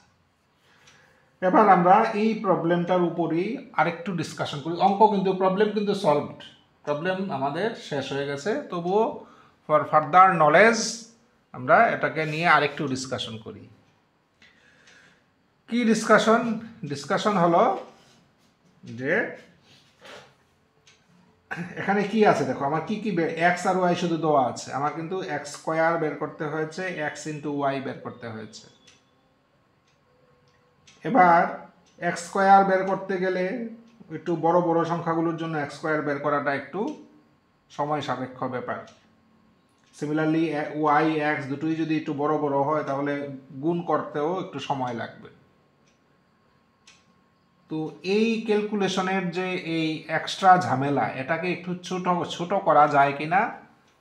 এবার আমরা এই প্রবলেমটার উপরই আরেকটু ডিসকাশন করি। অঙ্ক কিন্তু প্রবলেম কিন্তু সলভড, প্রবলেম আমাদের শেষ হয়ে গেছে, তবুও ফর ফার্দার নলেজ আমরা এটাকে নিয়ে আরেকটু ডিসকাশন করি। কি ডিসকাশন? ডিসকাশন হলো যে এখানে কি আছে দেখো, আমার কি কি এক্স আর ওয়াই শুধু দেওয়া আছে। আমার কিন্তু এক্স স্কোয়ার বের করতে হয়েছে, এক্স ইন্টু ওয়াই বের করতে হয়েছে। এবার এক্স স্কোয়ার বের করতে গেলে একটু বড় বড় সংখ্যাগুলোর জন্য এক্স স্কোয়ার বের করাটা একটু সময় সাপেক্ষ ব্যাপার। সিমিলারলি ওয়াই এক্স দুটোই যদি একটু বড় বড় হয় তাহলে গুণ করতেও একটু সময় লাগবে। তো এই ক্যালকুলেশনের যে এই এক্সট্রা ঝামেলা, এটাকে একটু ছোট করা যায় কিনা,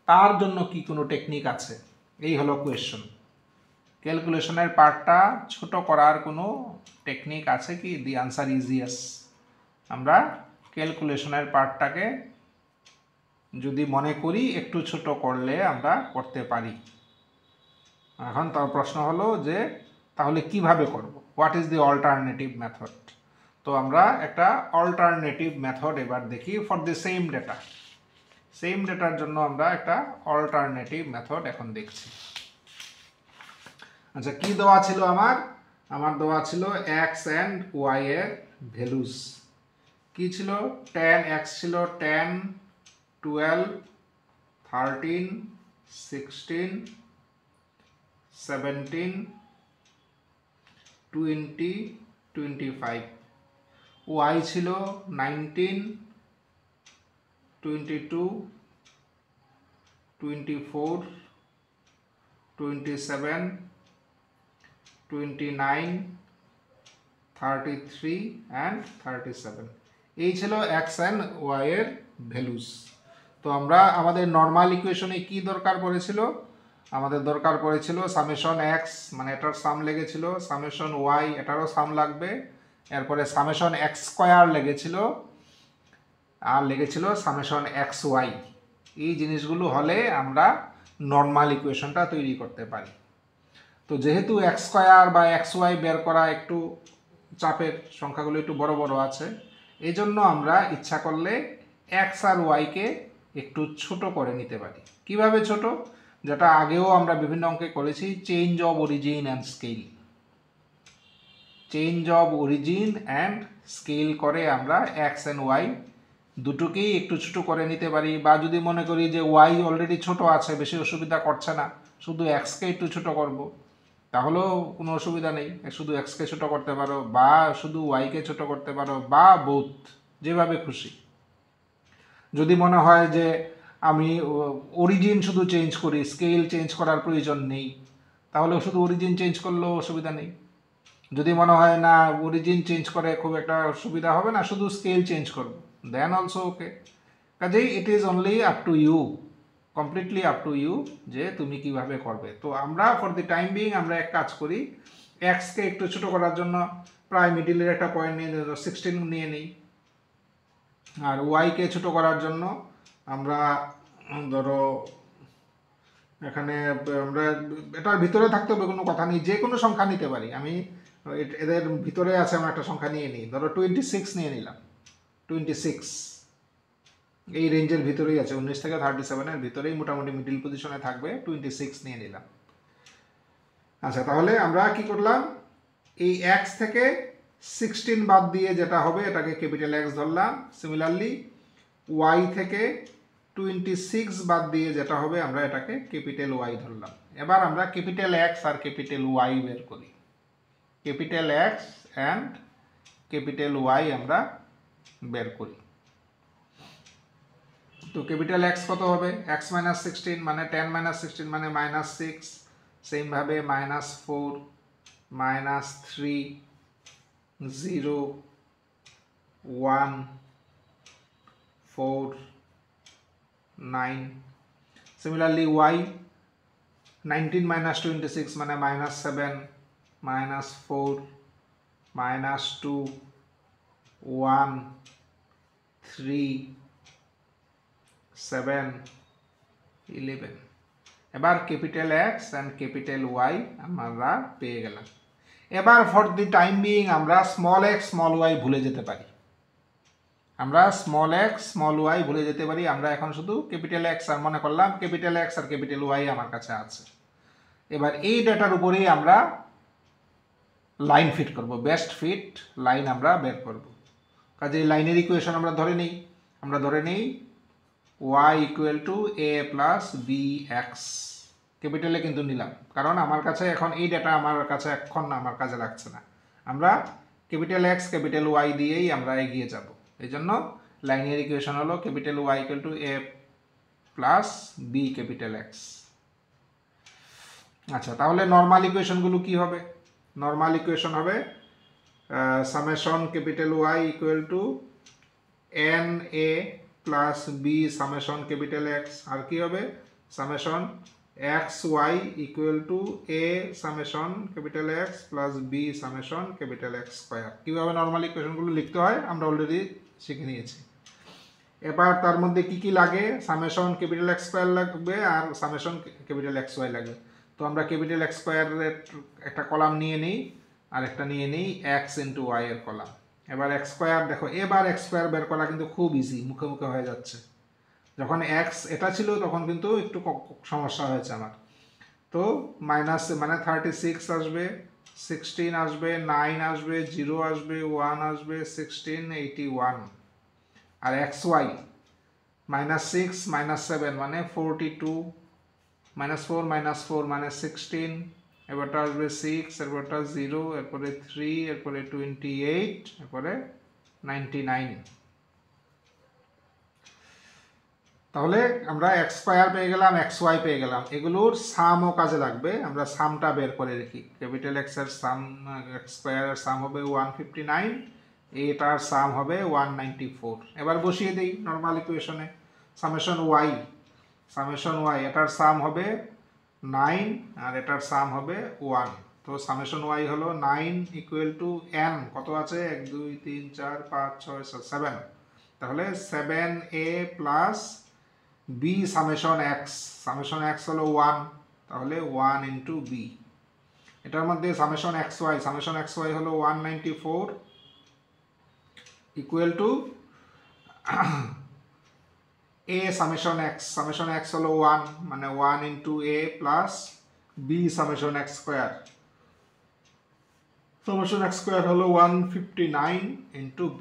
তার জন্য কি কোনো টেকনিক আছে? এই হলো কোয়েশ্চন। ক্যালকুলেশনের পার্টটা ছোট করার কোনো টেকনিক আছে কি? The answer is yes. আমরা ক্যালকুলেশনের পার্টটাকে যদি মনে করি একটু ছোট করলে আমরা করতে পারি। এখন তার প্রশ্ন হলো যে তাহলে কিভাবে করব? What is the alternative method? তো আমরা একটা অল্টারনেটিভ মেথড এবার দেখি for the same data. Same ডেটার জন্য আমরা একটা অল্টারনেটিভ মেথড এখন দেখছি। আচ্ছা, কি দেওয়া ছিল আমার দেওয়া ছিল এক্স অ্যান্ড ওয়াই এর ভ্যালুস। কি ছিল? tan x ছিল 10, 12, 13, 16, 17, 20, 25। y ছিল 19, 22, 24, 27, 29, 33 and 37। এই ছিল এক্স অ্যান্ড ওয়াই এর ভ্যালুস। তো আমরা আমাদের নর্মাল ইকুয়েশনে কি দরকার পড়েছিল? আমাদের দরকার পড়েছিল সামেশন এক্স মানে এটার সাম লেগেছিল, সামেশন ওয়াই এটারও সাম লাগবে, এরপরে সামেশন এক্স স্কোয়ার লেগেছিল, আর লেগেছিল সামেশন এক্স ওয়াই। এই জিনিসগুলো হলে আমরা নর্মাল ইকুয়েশনটা তৈরি করতে পারি। তো যেহেতু এক্স স্কোয়ার বা এক্স ওয়াই বের করা একটু চাপের, সংখ্যাগুলো একটু বড় বড় আছে, এই জন্য আমরা ইচ্ছা করলে এক্স আর ওয়াইকে একটু ছোট করে নিতে পারি। কিভাবে ছোট? যেটা আগেও আমরা বিভিন্ন অঙ্কে করেছি, change of origin and scale. Change of origin and scale করে আমরা এক্স অ্যান্ড ওয়াই দুটোকেই একটু ছোট করে নিতে পারি। বা যদি মনে করি যে ওয়াই অলরেডি ছোট আছে, বেশি অসুবিধা করছে না, শুধু এক্সকে একটু ছোট করব, তাহলেও কোনো অসুবিধা নেই। শুধু এক্সকে ছোট করতে পারো বা শুধু ওয়াইকে ছোট করতে পারো বা বোথ, যেভাবে খুশি। যদি মনে হয় যে আমি অরিজিন শুধু চেঞ্জ করি, স্কেল চেঞ্জ করার প্রয়োজন নেই, তাহলে শুধু অরিজিন চেঞ্জ করলেও অসুবিধা নেই। যদি মনে হয় না অরিজিন চেঞ্জ করে খুব একটা সুবিধা হবে না, শুধু স্কেল চেঞ্জ করব, দেন অলসো ওকে। কাজেই it is only up to you, completely up to you যে তুমি কিভাবে করবে। তো আমরা ফর দি টাইম বিং আমরা এক কাজ করি, এক্সকে একটু ছোট করার জন্য প্রায় মিডিলের একটা পয়েন্ট নিয়ে 16 নিয়ে নিই, আর ওয়াইকে ছোট করার জন্য আমরা ধরো এখানে আমরা এটার ভিতরে থাকতে হবে কোনো কথা নেই, যে কোনো সংখ্যা নিতে পারি। আমি এদের ভিতরে আছে, আমরা একটা সংখ্যা নিয়ে নিই, ধরো 26 নিয়ে নিলাম। 26 এই রেঞ্জের ভিতরেই আছে, 19 থেকে 37-এর ভিতরেই মোটামুটি মিডিল পজিশনে থাকবে, 26 নিয়ে নিলাম। আচ্ছা, তাহলে আমরা কি করলাম, এই x থেকে 16 বাদ দিয়ে যেটা হবে এটাকে ক্যাপিটাল X ধরলাম। সিমিলারলি y থেকে 26 বাদ দিয়ে যেটা হবে আমরা এটাকে ক্যাপিটাল Y ধরলাম। এবার আমরা ক্যাপিটাল X আর ক্যাপিটাল Y বের করি। Capital X and capital Y আমরা বের করি। তো ক্যাপিটাল X কত হবে, x মাইনাস 16 মানে 10 মাইনাস 16 মানে মাইনাস 6, সেমভাবে minus 4, minus 3, 0, 1, 4, 9। Similarly y 19 minus 26 মানে মাইনাস 7, মাইনাস 4, মাইনাস 2, 1, 3, 7, 11। এবার capital X and capital Y আমরা পেয়ে গেলাম। এবার ফর দি টাইম বিইং আমরা স্মল x স্মল y ভুলে যেতে পারি। আমরা স্মল x স্মল y ভুলে যেতে পারি। আমরা এখন শুধু ক্যাপিটাল X আর মনে করলাম ক্যাপিটাল X আর ক্যাপিটাল Y আমার কাছে আছে। এবার এই ডেটার উপরেই আমরা লাইন ফিট করব, বেস্ট ফিট লাইন আমরা বের করব। কাজে লাইনের ইকুয়েশন আমরা ধরে নিই। আমরা ধরে নিই y equal two a plus bx। ক্যাপিটালে কিন্তু নিলাম, কারণ আমার কাছে এখন এই ডেটা আমার কাছে এখন আমার কাজে লাগছে না। আমরা ক্যাপিটাল X ক্যাপিটাল Y দিয়েই আমরা এগিয়ে যাব। এই জন্য লাইনের ইকুয়েশন হলো capital Y equal two a plus b capital X। আচ্ছা, তাহলে নর্মাল ইকুয়েশনগুলো কি হবে? নর্মাল ইকুয়েশন হবে summation capital Y equal two n a plus b summation capital X। আর কি হবে? Summation x y equal two a summation capital X plus b summation capital X square. কীভাবে normal ইকুয়েশনগুলো লিখতে হয় আমরা already শিখে নিয়েছি। এবার তার মধ্যে কি কি লাগে, সামেশন ক্যাপিটাল X স্কয়ার লাগবে আর সামেশন ক্যাপিটাল X y লাগবে। তো আমরা ক্যাপিটাল X স্কয়ারের একটা কলাম নিয়ে নিই আর একটা নিয়ে নিই x ইন্টু y এর কলাম। এবার x স্কয়ার দেখো, এবার x স্কয়ার বের করা কিন্তু খুব ইজি, মুখে মুখে হয়ে যাচ্ছে। যখন x এটা ছিল তখন কিন্তু একটু সমস্যা হয়েছে আমার। তো মাইনাস মানে 36 আসবে, 16 আসবে, 9 আসবে, 0 আসবে, 1 আসবে, 16, 81। আর xy মাইনাস 6 মাইনাস 7 মানে 42, মাইনাস 4 মাইনাস 4 মানে 16, এবারটা আসবে 6, এরপরটা 0, এরপরে 3, এরপরে 28, এরপরে 99। তাহলে আমরা x স্কয়ার পেয়ে গেলাম, xy পেয়ে গেলাম। এগুলোর সামও কাজে লাগবে, আমরা সামটা বের করে রাখি। ক্যাপিটাল X এর সাম, x স্কয়ারের সাম হবে 159, এটার সাম হবে 194। এবার বসিয়ে দেই নর্মাল ইকুয়েশনে। সামেশন y এটার সাম হবে 9 আর এটার সাম হবে 1। তো সামেশন y হলো 9 ইকুয়াল টু n, কত আছে 1 2 3 4 5 6 7। তাহলে 7a plus b summation x হলো 1, তাহলে 1 ইন্টু b। এটার মধ্যে সামেশন xy হলো 194 equal to a summation x হলো 1 মানে 1 into a plus b summation x square. Summation x square হলো 159 ইন্টু b।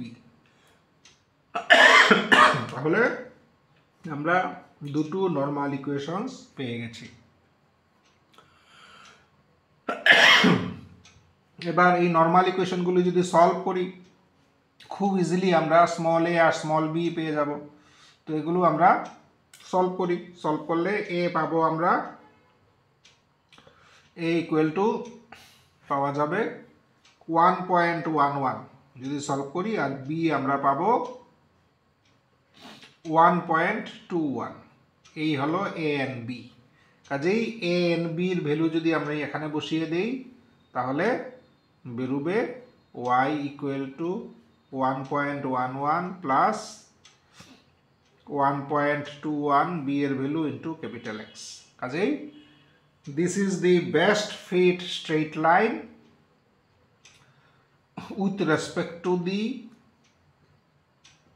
তাহলে আমরা দুটো নর্মাল ইকুয়েশনস পেয়ে গেছি। এবার এই নর্মাল ইকুয়েশনগুলো যদি সলভ করি খুব ইজিলি আমরা স্মল a আর স্মল b পেয়ে যাব। তো এগুলো আমরা সলভ করি। সলভ করলে a পাবো আমরা a ইকুয়াল টু পাওয়া যাবে 1.11 যদি সলভ করি, আর b আমরা পাবো 1.21। এই হলো a and b। কাজেই a and b এর ভ্যালু যদি আমরা এখানে বসিয়ে দেই তাহলে বেরোবে y equal to 1.11 plus 1.21 b এর ভ্যালু ইন্টু ক্যাপিটাল X। কাজেই this is the best fit straight line with respect to the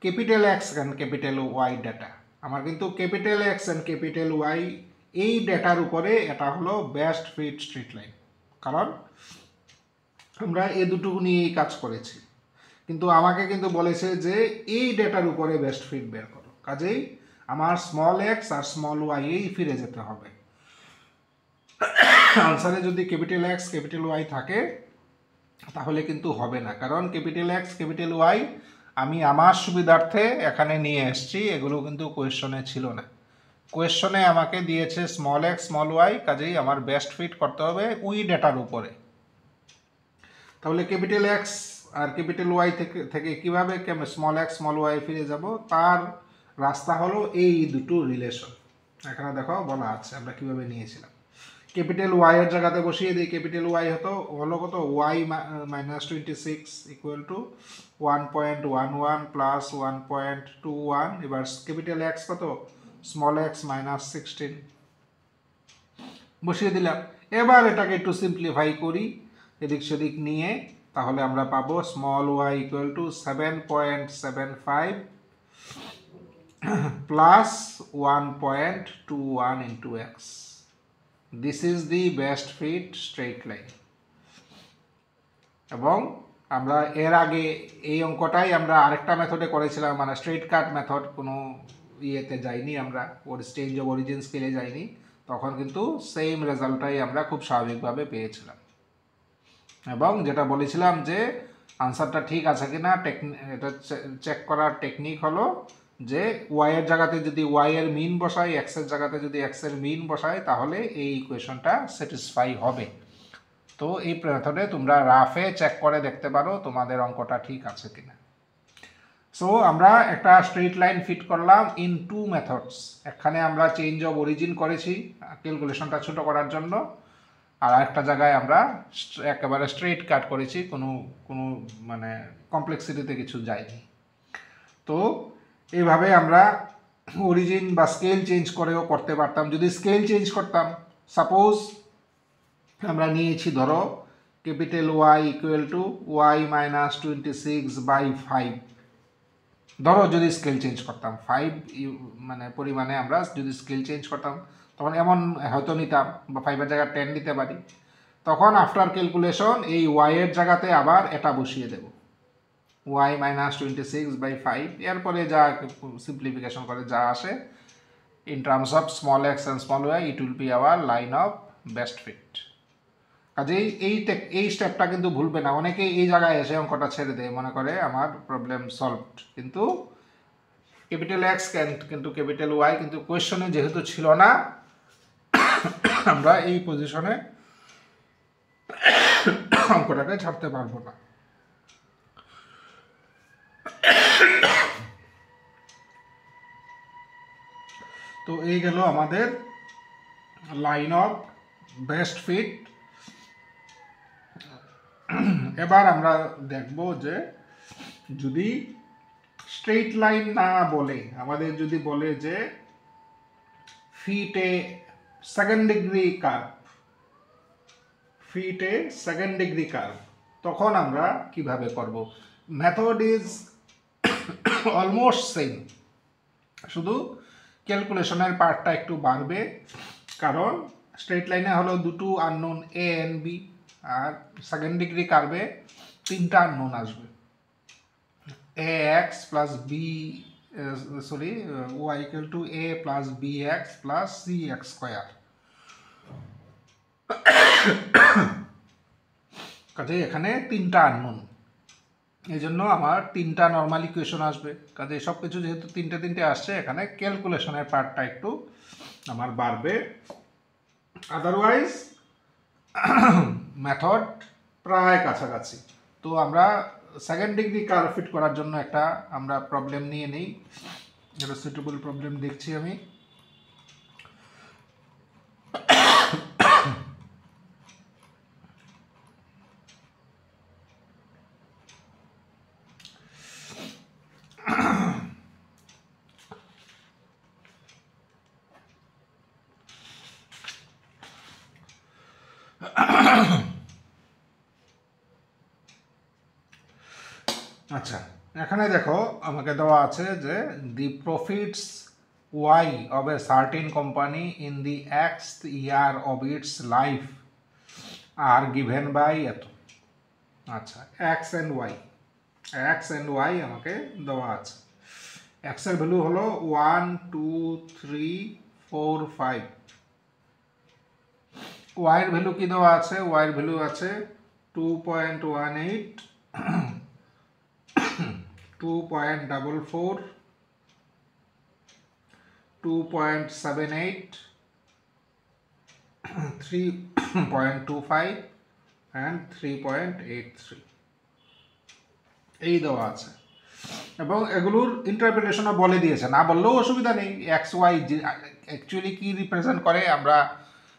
capital X and capital Y data. আমার কিন্তু capital X and capital Y এই ডেটার উপরে এটা হলো best fit straight line, কারণ আমরা এই দুটো নিয়েই কাজ করেছি। কিন্তু আমাকে কিন্তু বলেছে যে এই ডেটার উপরে বেস্ট ফিট বের করো, কাজেই আমার স্মল এক্স আর স্মল ওয়াই এই ফিরে যেতে হবে। আনসারে যদি ক্যাপিটাল এক্স ক্যাপিটাল ওয়াই থাকে তাহলে কিন্তু হবে না, কারণ ক্যাপিটাল এক্স ক্যাপিটাল ওয়াই আমি আমার সুবিধার্থে এখানে নিয়ে এসেছি, এগুলো কিন্তু কোয়েশ্চনে ছিল না। কোয়েশ্চনে আমাকে দিয়েছে স্মল এক্স স্মল ওয়াই, কাজেই আমার বেস্ট ফিট করতে হবে ওই ডেটার উপরে। তাহলে ক্যাপিটাল এক্স আর ক্যাপিটাল ওয়াই থেকে কীভাবে স্মল এক্স স্মল ওয়াই ফিরে যাব, তার রাস্তা হলো এই দুটো রিলেশন। এখানে দেখো বলা আছে আমরা কীভাবে নিয়েছিলাম। ক্যাপিটাল ওয়াই এর জায়গাতে বসিয়ে দিই, ক্যাপিটাল ওয়াই হলো কত, y minus 26 equal to 1.11 plus 1.21। এবার ক্যাপিটাল এক্স কত, স্মল এক্স মাইনাস 16 বসিয়ে দিলাম। এবার এটাকে একটু সিম্পলিফাই করি এদিক সেদিক নিয়ে, তাহলে আমরা পাবো small y equal to 7.75 plus 1.21 into x. This is the best fit straight line. এবং আমরা এর আগে এই অঙ্কটাই আমরা আরেকটা মেথডে করেছিলাম, মানে স্ট্রেট কাট মেথড, কোনো ইয়েতে যাইনি আমরা, ওর চেঞ্জ অফ অরিজিন স্কেলে যাইনি, তখন কিন্তু সেম রেজাল্টটাই আমরা খুব স্বাভাবিকভাবে পেয়েছিলাম। এবং যেটা বলেছিলাম যে আনসারটা ঠিক আছে কিনা এটা চেক করার টেকনিক হলো যে ওয়াইয়ের জায়গাতে যদি ওয়াইয়ের মিন বসাই, এক্সের জায়গাতে যদি এক্সের মিন বসাই, তাহলে এই ইকুয়েশনটা স্যাটিসফাই হবে। তো এই মেথডে তোমরা রাফে চেক করে দেখতে পারো তোমাদের অঙ্কটা ঠিক আছে কিনা। সো আমরা একটা স্ট্রেট লাইন ফিট করলাম ইন টু মেথডস। এখানে আমরা চেঞ্জ অফ অরিজিন করেছি ক্যালকুলেশনটা ছোট করার জন্য, আর একটা জায়গায় আমরা একেবারে স্ট্রেট কাট করেছি, কোনো মানে কমপ্লেক্সিটিতে কিছু যায়নি। তো এইভাবে আমরা অরিজিন বা স্কেল চেঞ্জ করেও করতে পারতাম। যদি স্কেল চেঞ্জ করতাম, সাপোজ আমরা নিয়েছি ধরো capital Y equal to y minus 26/5, ধরো যদি স্কেল চেঞ্জ করতাম 5 মানে পরিমাণে আমরা যদি স্কেল চেঞ্জ করতাম, তখন এমন হয়তো নিতাম, বা 5-এর জায়গায় 10 নিতে পারি। তখন আফটার ক্যালকুলেশন এই ওয়াইয়ের জায়গাতে আবার এটা বসিয়ে দেব, ওয়াই মাইনাস 26/5। এরপরে যা সিম্পলিফিকেশন করে যা আসে in terms of small x and small y, it will be our line of best fit. কাজেই এই স্টেপটা কিন্তু ভুলবে না। অনেকেই এই জায়গায় এসে অঙ্কটা ছেড়ে দেয়, মনে করে আমার প্রবলেম সলভড, কিন্তু ক্যাপিটাল এক্স কিন্তু ক্যাপিটাল ওয়াই কিন্তু কোয়েশ্চনে যেহেতু ছিল না, আমরা এই পজিশনে অঙ্কটাকে ছাড়তে পারবো না। তো এই গেল আমাদের লাইন অফ বেস্ট ফিট। এবার আমরা দেখব যে যদি স্ট্রেট লাইন না বলে, আমাদের যদি বলে যে ফিট এ সেকেন্ড ডিগ্রি কার্ভ, ফিট এ সেকেন্ড ডিগ্রি কার্ভ, তখন আমরা কিভাবে করব। মেথড ইজ অলমোস্ট সেম, শুধু ক্যালকুলেশনের পার্টটা একটু বাড়বে, কারণ স্ট্রেট লাইনে হলো দুটো আননোন এ এন্ড বি, আর সেকেন্ড ডিগ্রি কার্ভে 3টা আননোন আসবে, a x plus b y equal to a plus b x plus c x square. কাজে এখানে 3টা আননোন, এই জন্য আমার 3টা নর্মাল ইকুয়েশন আসবে। কাজে সব কিছু যেহেতু 3টে আসছে, এখানে ক্যালকুলেশনের পার্টটা একটু আমার বাড়বে। আদারওয়াইজ মেথড প্রায় কাছাকাছি। তো আমরা সেকেন্ড ডিগ্রি কার্ভ ফিট করার জন্য একটা আমরা প্রবলেম নিয়ে নিই, একটা সুইটেবল প্রবলেম দেখছি আমি। আচ্ছা, এখানে দেখো আমাকে দেওয়া আছে যে the profits y of a certain company in the xth year of its life are given by এত। আচ্ছা, এক্স অ্যান্ড ওয়াই আমাকে দেওয়া আছে। এক্সের ভ্যালু হলো 1 2 3 4 5। ওয়াইয়ের ভ্যালু কি দেওয়া আছে? ওয়াইয়ের ভ্যালু আছে 2.18, 2.44, 2.78, 3.25 and 3.83 এই দেওয়া আছে। এবং এগুলোর ইন্টারপ্রিটেশনও বলে দিয়েছে, না বললেও অসুবিধা নেই। এক্স ওয়াই অ্যাকচুয়ালি কী রিপ্রেজেন্ট করে আমরা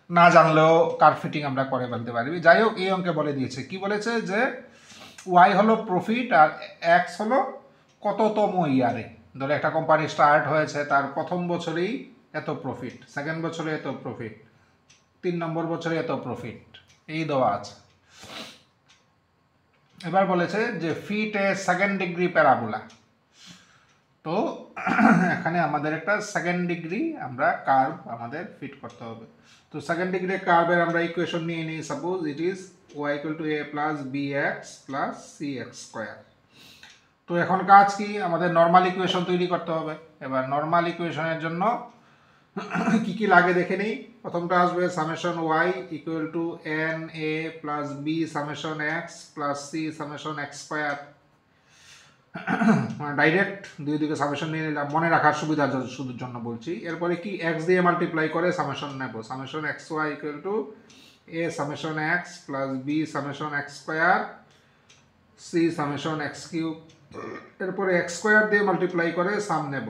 না জানলেও কার্ভ ফিটিং আমরা করে ফেলতে পারবি। যাই হোক, এই অঙ্কে বলে দিয়েছে। কি বলেছে যে ওয়াই হলো প্রফিট আর এক্স হলো কততম ইয়ারে। ধরো একটা কোম্পানি স্টার্ট হয়েছে, তার প্রথম বছরেই এত প্রফিট, সেকেন্ড বছরে এত প্রফিট, 3 নম্বর বছরে এত প্রফিট, এই দেওয়া আছে। এবার বলেছে যে ফিট এ সেকেন্ড ডিগ্রি প্যারাবোলা। তো এখানে আমাদের একটা সেকেন্ড ডিগ্রি আমরা কার্ভ আমাদের ফিট করতে হবে। তো সেকেন্ড ডিগ্রি কার্ভের আমরা ইকুয়েশন নিয়ে নিই। Suppose it is y equal to a plus b x plus c x square. তো এখন কাজ কি? আমাদের নর্মাল ইকুয়েশন তৈরি করতে হবে। এবার নর্মাল ইকুয়েশনের জন্য কি কি লাগে দেখে নিই। প্রথমটা আসবে summation y equal to n a plus b summation x plus c summation x square. Direct দুই দিকে সামেশন নিয়ে নিলাম, মনে রাখার সুবিধার শুধুর জন্য বলছি। এরপরে কি এক্স দিয়ে মাল্টিপ্লাই করে সামেশন নেব। Summation x y equal to a summation x plus b summation x square c summation x cube. এরপরে এক্স স্কোয়ার দিয়ে মাল্টিপ্লাই করে সাম নেব।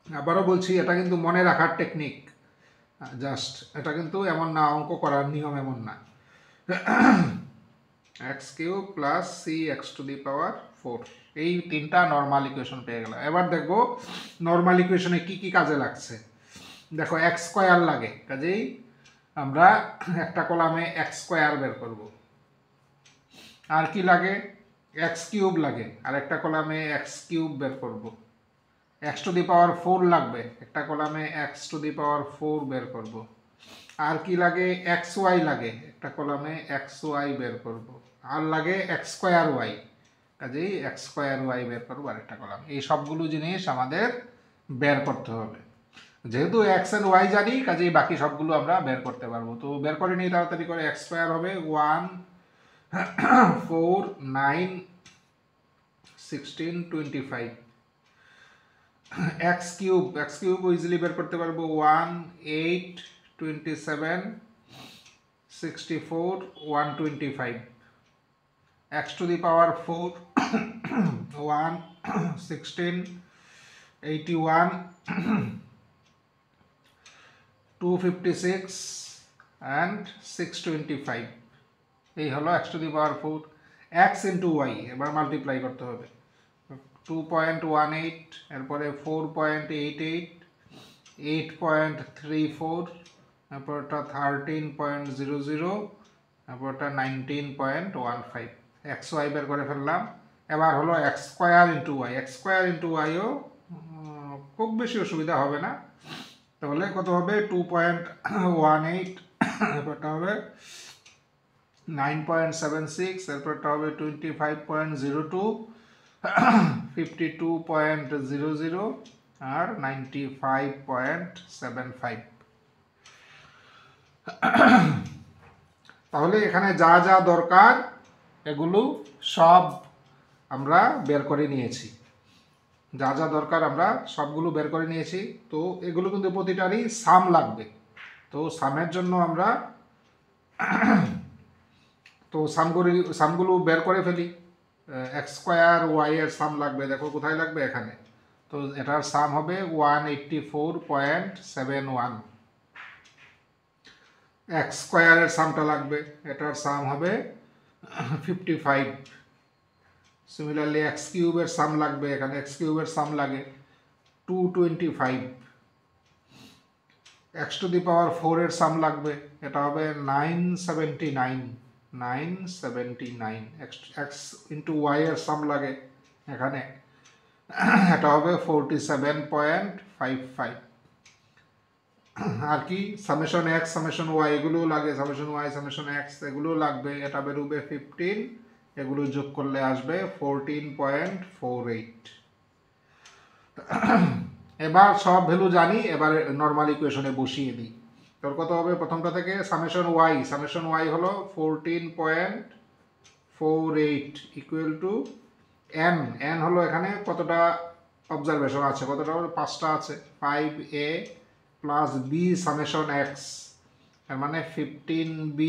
আবারও বলছি, এটা কিন্তু মনে রাখার টেকনিক, জাস্ট এটা কিন্তু এমন না, অঙ্ক করার নিয়ম এমন না। X cube plus c x to the power 4, এই তিনটা নর্মাল ইকুয়েশন পেয়ে গেলাম। এবার দেখবো নর্মাল ইকুয়েশনে কি কি কাজে লাগছে। দেখো এক্স স্কোয়ার লাগে, কাজেই আমরা একটা কলামে এক্স স্কোয়ার বের করব। আর কি লাগে? এক্স কিউব লাগে, আর একটা কলামে এক্স কিউব বের করব। এক্স টু দি পাওয়ার 4 লাগবে, একটা কলামে এক্স টু দি পাওয়ার 4 বের করব। আর কি লাগে? এক্স ওয়াই লাগে, একটা কলামে এক্স ওয়াই বের করব। আর লাগে এক্স স্কোয়ার ওয়াই, কাজেই এক্স স্কোয়ার ওয়াই বের করবো আরেকটা কলাম। এই সবগুলো জিনিস আমাদের বের করতে হবে। যেহেতু এক্স এন্ড ওয়াই জানি, কাজেই বাকি সবগুলো আমরা বের করতে পারবো। তো বের করে নিই তাড়াতাড়ি করে। এক্স স্কোয়ার হবে 1 4 9 16 25। এক্স কিউব ইজিলি বের করতে পারবো 1 8 27 64 125। x to the power 4 1 16 81 256 and 625। এই হলো x to the power 4। x into y এবার মাল্টিপ্লাই করতে হবে। 2.18, এরপরে 4.88, 8.34, তারপরটা 13.00, তারপরটা 19.15। এক্স ওয়াই বের করে ফেললাম। এবার হলো x square into y. X square into ওয়াইও খুব বেশি অসুবিধা হবে না। তাহলে কত হবে? 2.18, এরপরটা হবে 9.76, এরপরটা হবে 25.02, 52.00 আর 95.75। তাহলে এখানে যা যা দরকার এগুলো সব আমরা বের করে নিয়েছি। যা যা দরকার আমরা সবগুলো বের করে নিয়েছি। তো এগুলো কিন্তু প্রতিটারই সাম লাগবে। তো সামের জন্য আমরা তো সামগুলো বের করে ফেলি। এক্স স্কোয়ার ওয়াই এর সাম লাগবে, দেখো কোথায় লাগবে? এখানে। তো এটার সাম হবে 184.71। এক্স স্কোয়ারের সামটা লাগবে, এটার সাম হবে 55। সিমিলারলি এক্স কিউবের সাম লাগবে, এখানে এক্স কিউবের সাম লাগে 225। x টু দি পাওয়ার 4 এর সাম লাগবে, এটা হবে 979 x ইন্টু y এর সাম লাগে এখানে, এটা হবে 47.55। আর কি সামেশন x সামেশন y এগুলো লাগে, সামেশন y সামেশন x এগুলো লাগবে, এটা বেরোবে 15, এগুলো যোগ করলে আসবে 14.48। এবার সব ভ্যালু জানি, এবার নর্মাল ইকুয়েশনে বসিয়ে দিই। তোর কত হবে প্রথমটা থেকে সামেশন y হলো 14.48 ইকুয়াল টু n হলো এখানে কতটা অবজারভেশন আছে, কতটা হলো 5টা আছে, 5a plus b summation x, এর মানে 15b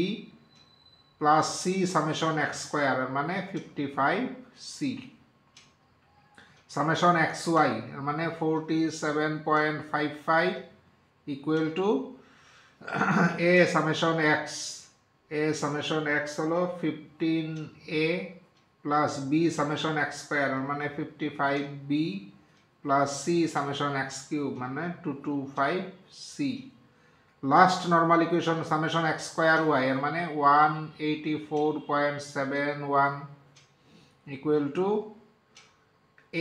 plus c summation x square, এর মানে 55c, সামেশন xy এর মানে 47.55 equal to a summation x হলো 15a plus b summation x square, এর মানে 55b plus c summation x cube, মানে 225c। Last normal equation summation x square y, এর মানে 184.71 equal to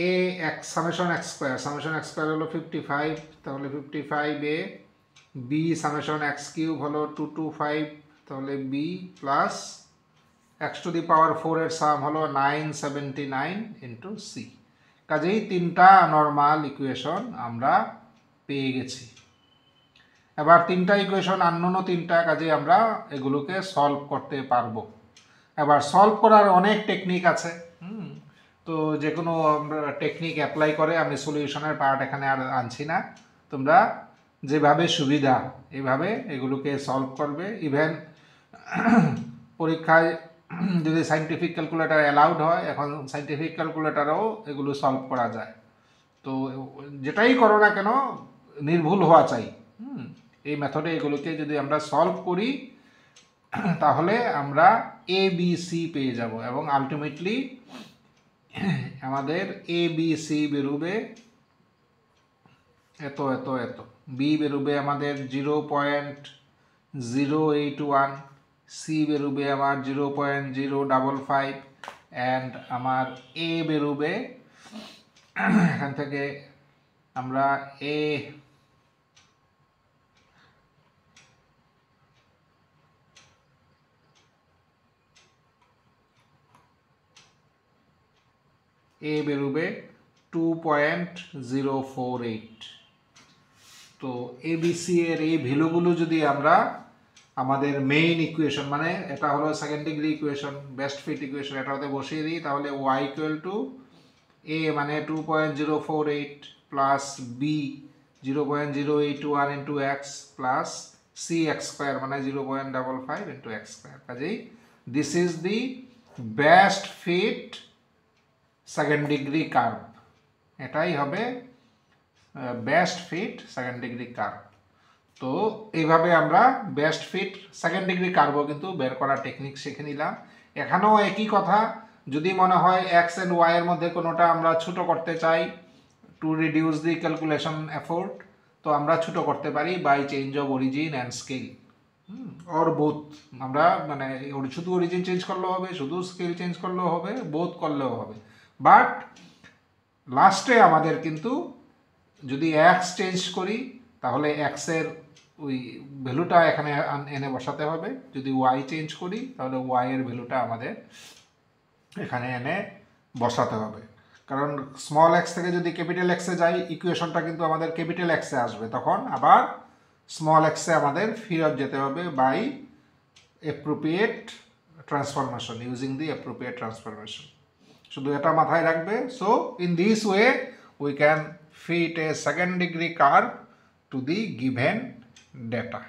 a x summation x square হলো 55, তাহলে 55a, b summation x cube হলো 225, তাহলে b plus x to the power 4 এর সাম হলো 979 into c। কাজেই তিনটা নর্মাল ইকুয়েশন আমরা পেয়ে গেছি। এবার তিনটা ইকুয়েশন আননোন তিনটা, কাজেই আমরা এগুলোকে সলভ করতে পারবো। এবার সলভ করার অনেক টেকনিক আছে, তো যে কোনো টেকনিক অ্যাপ্লাই করে আমি সলিউশনের পার্ট এখানে আর আনছি না, তোমরা যেভাবে সুবিধা এইভাবে এগুলোকে সলভ করবে। ইভেন পরীক্ষায় যদি সাইন্টিফিক ক্যালকুলেটর অ্যালাউড হয়, এখন সাইন্টিফিক ক্যালকুলেটরেও এগুলো সলভ করা যায়। তো যেটাই করো না কেন নির্ভুল হওয়া চাই। এই মেথডে এগুলোকে যদি আমরা সলভ করি তাহলে আমরা ABC পেয়ে যাব, এবং আলটিমেটলি আমাদের ABC বেরোবে এত, B বেরোবে আমাদের 0.081, C বেরোবে আমার 0.055, অ্যান্ড আমার A বেরোবে, এখান থেকে আমরা A বেরোবে 2.048। তো ABC এর এই ভ্যালুগুলো যদি আমরা আমাদের মেইন ইকুয়েশন, মানে এটা হলো second degree equation, best fit equation, এটাতে বসিয়ে দিই, তাহলে y ইকুয়াল টু a মানে 2.048 plus b 0.081 into x plus c x square মানে 0.55 ইন্টু এক্স স্কোয়ার। কাজেই this is the best fit second degree curve, এটাই হবে best fit second degree curve. তো এইভাবে আমরা বেস্ট ফিট সেকেন্ড ডিগ্রি কার্ভও কিন্তু বের করার টেকনিক শিখে নিলাম। এখানেও একই কথা, যদি মনে হয় এক্স অ্যান্ড ওয়াই এর মধ্যে কোনোটা আমরা ছোট করতে চাই to reduce the calculation effort, তো আমরা ছোট করতে পারি by change of origin and scale, or both. আমরা মানে শুধু অরিজিন চেঞ্জ করলেও হবে, শুধু স্কেল চেঞ্জ করলেও হবে, বোথ করলেও হবে। বাট লাস্টে আমাদের কিন্তু যদি এক্স চেঞ্জ করি তাহলে এক্সের ওই ভ্যালুটা এখানে এনে বসাতে হবে, যদি ওয়াই চেঞ্জ করি তাহলে ওয়াই এর ভ্যালুটা আমাদের এখানে এনে বসাতে হবে। কারণ স্মল এক্স থেকে যদি ক্যাপিটাল এক্সে যাই ইকুয়েশনটা কিন্তু আমাদের ক্যাপিটাল এক্সে আসবে, তখন আবার স্মল এক্সে আমাদের ফেরত যেতে হবে by appropriate transformation, using the appropriate transformation. শুধু এটা মাথায় রাখবে। So in this way we can fit a second degree curve to the given data.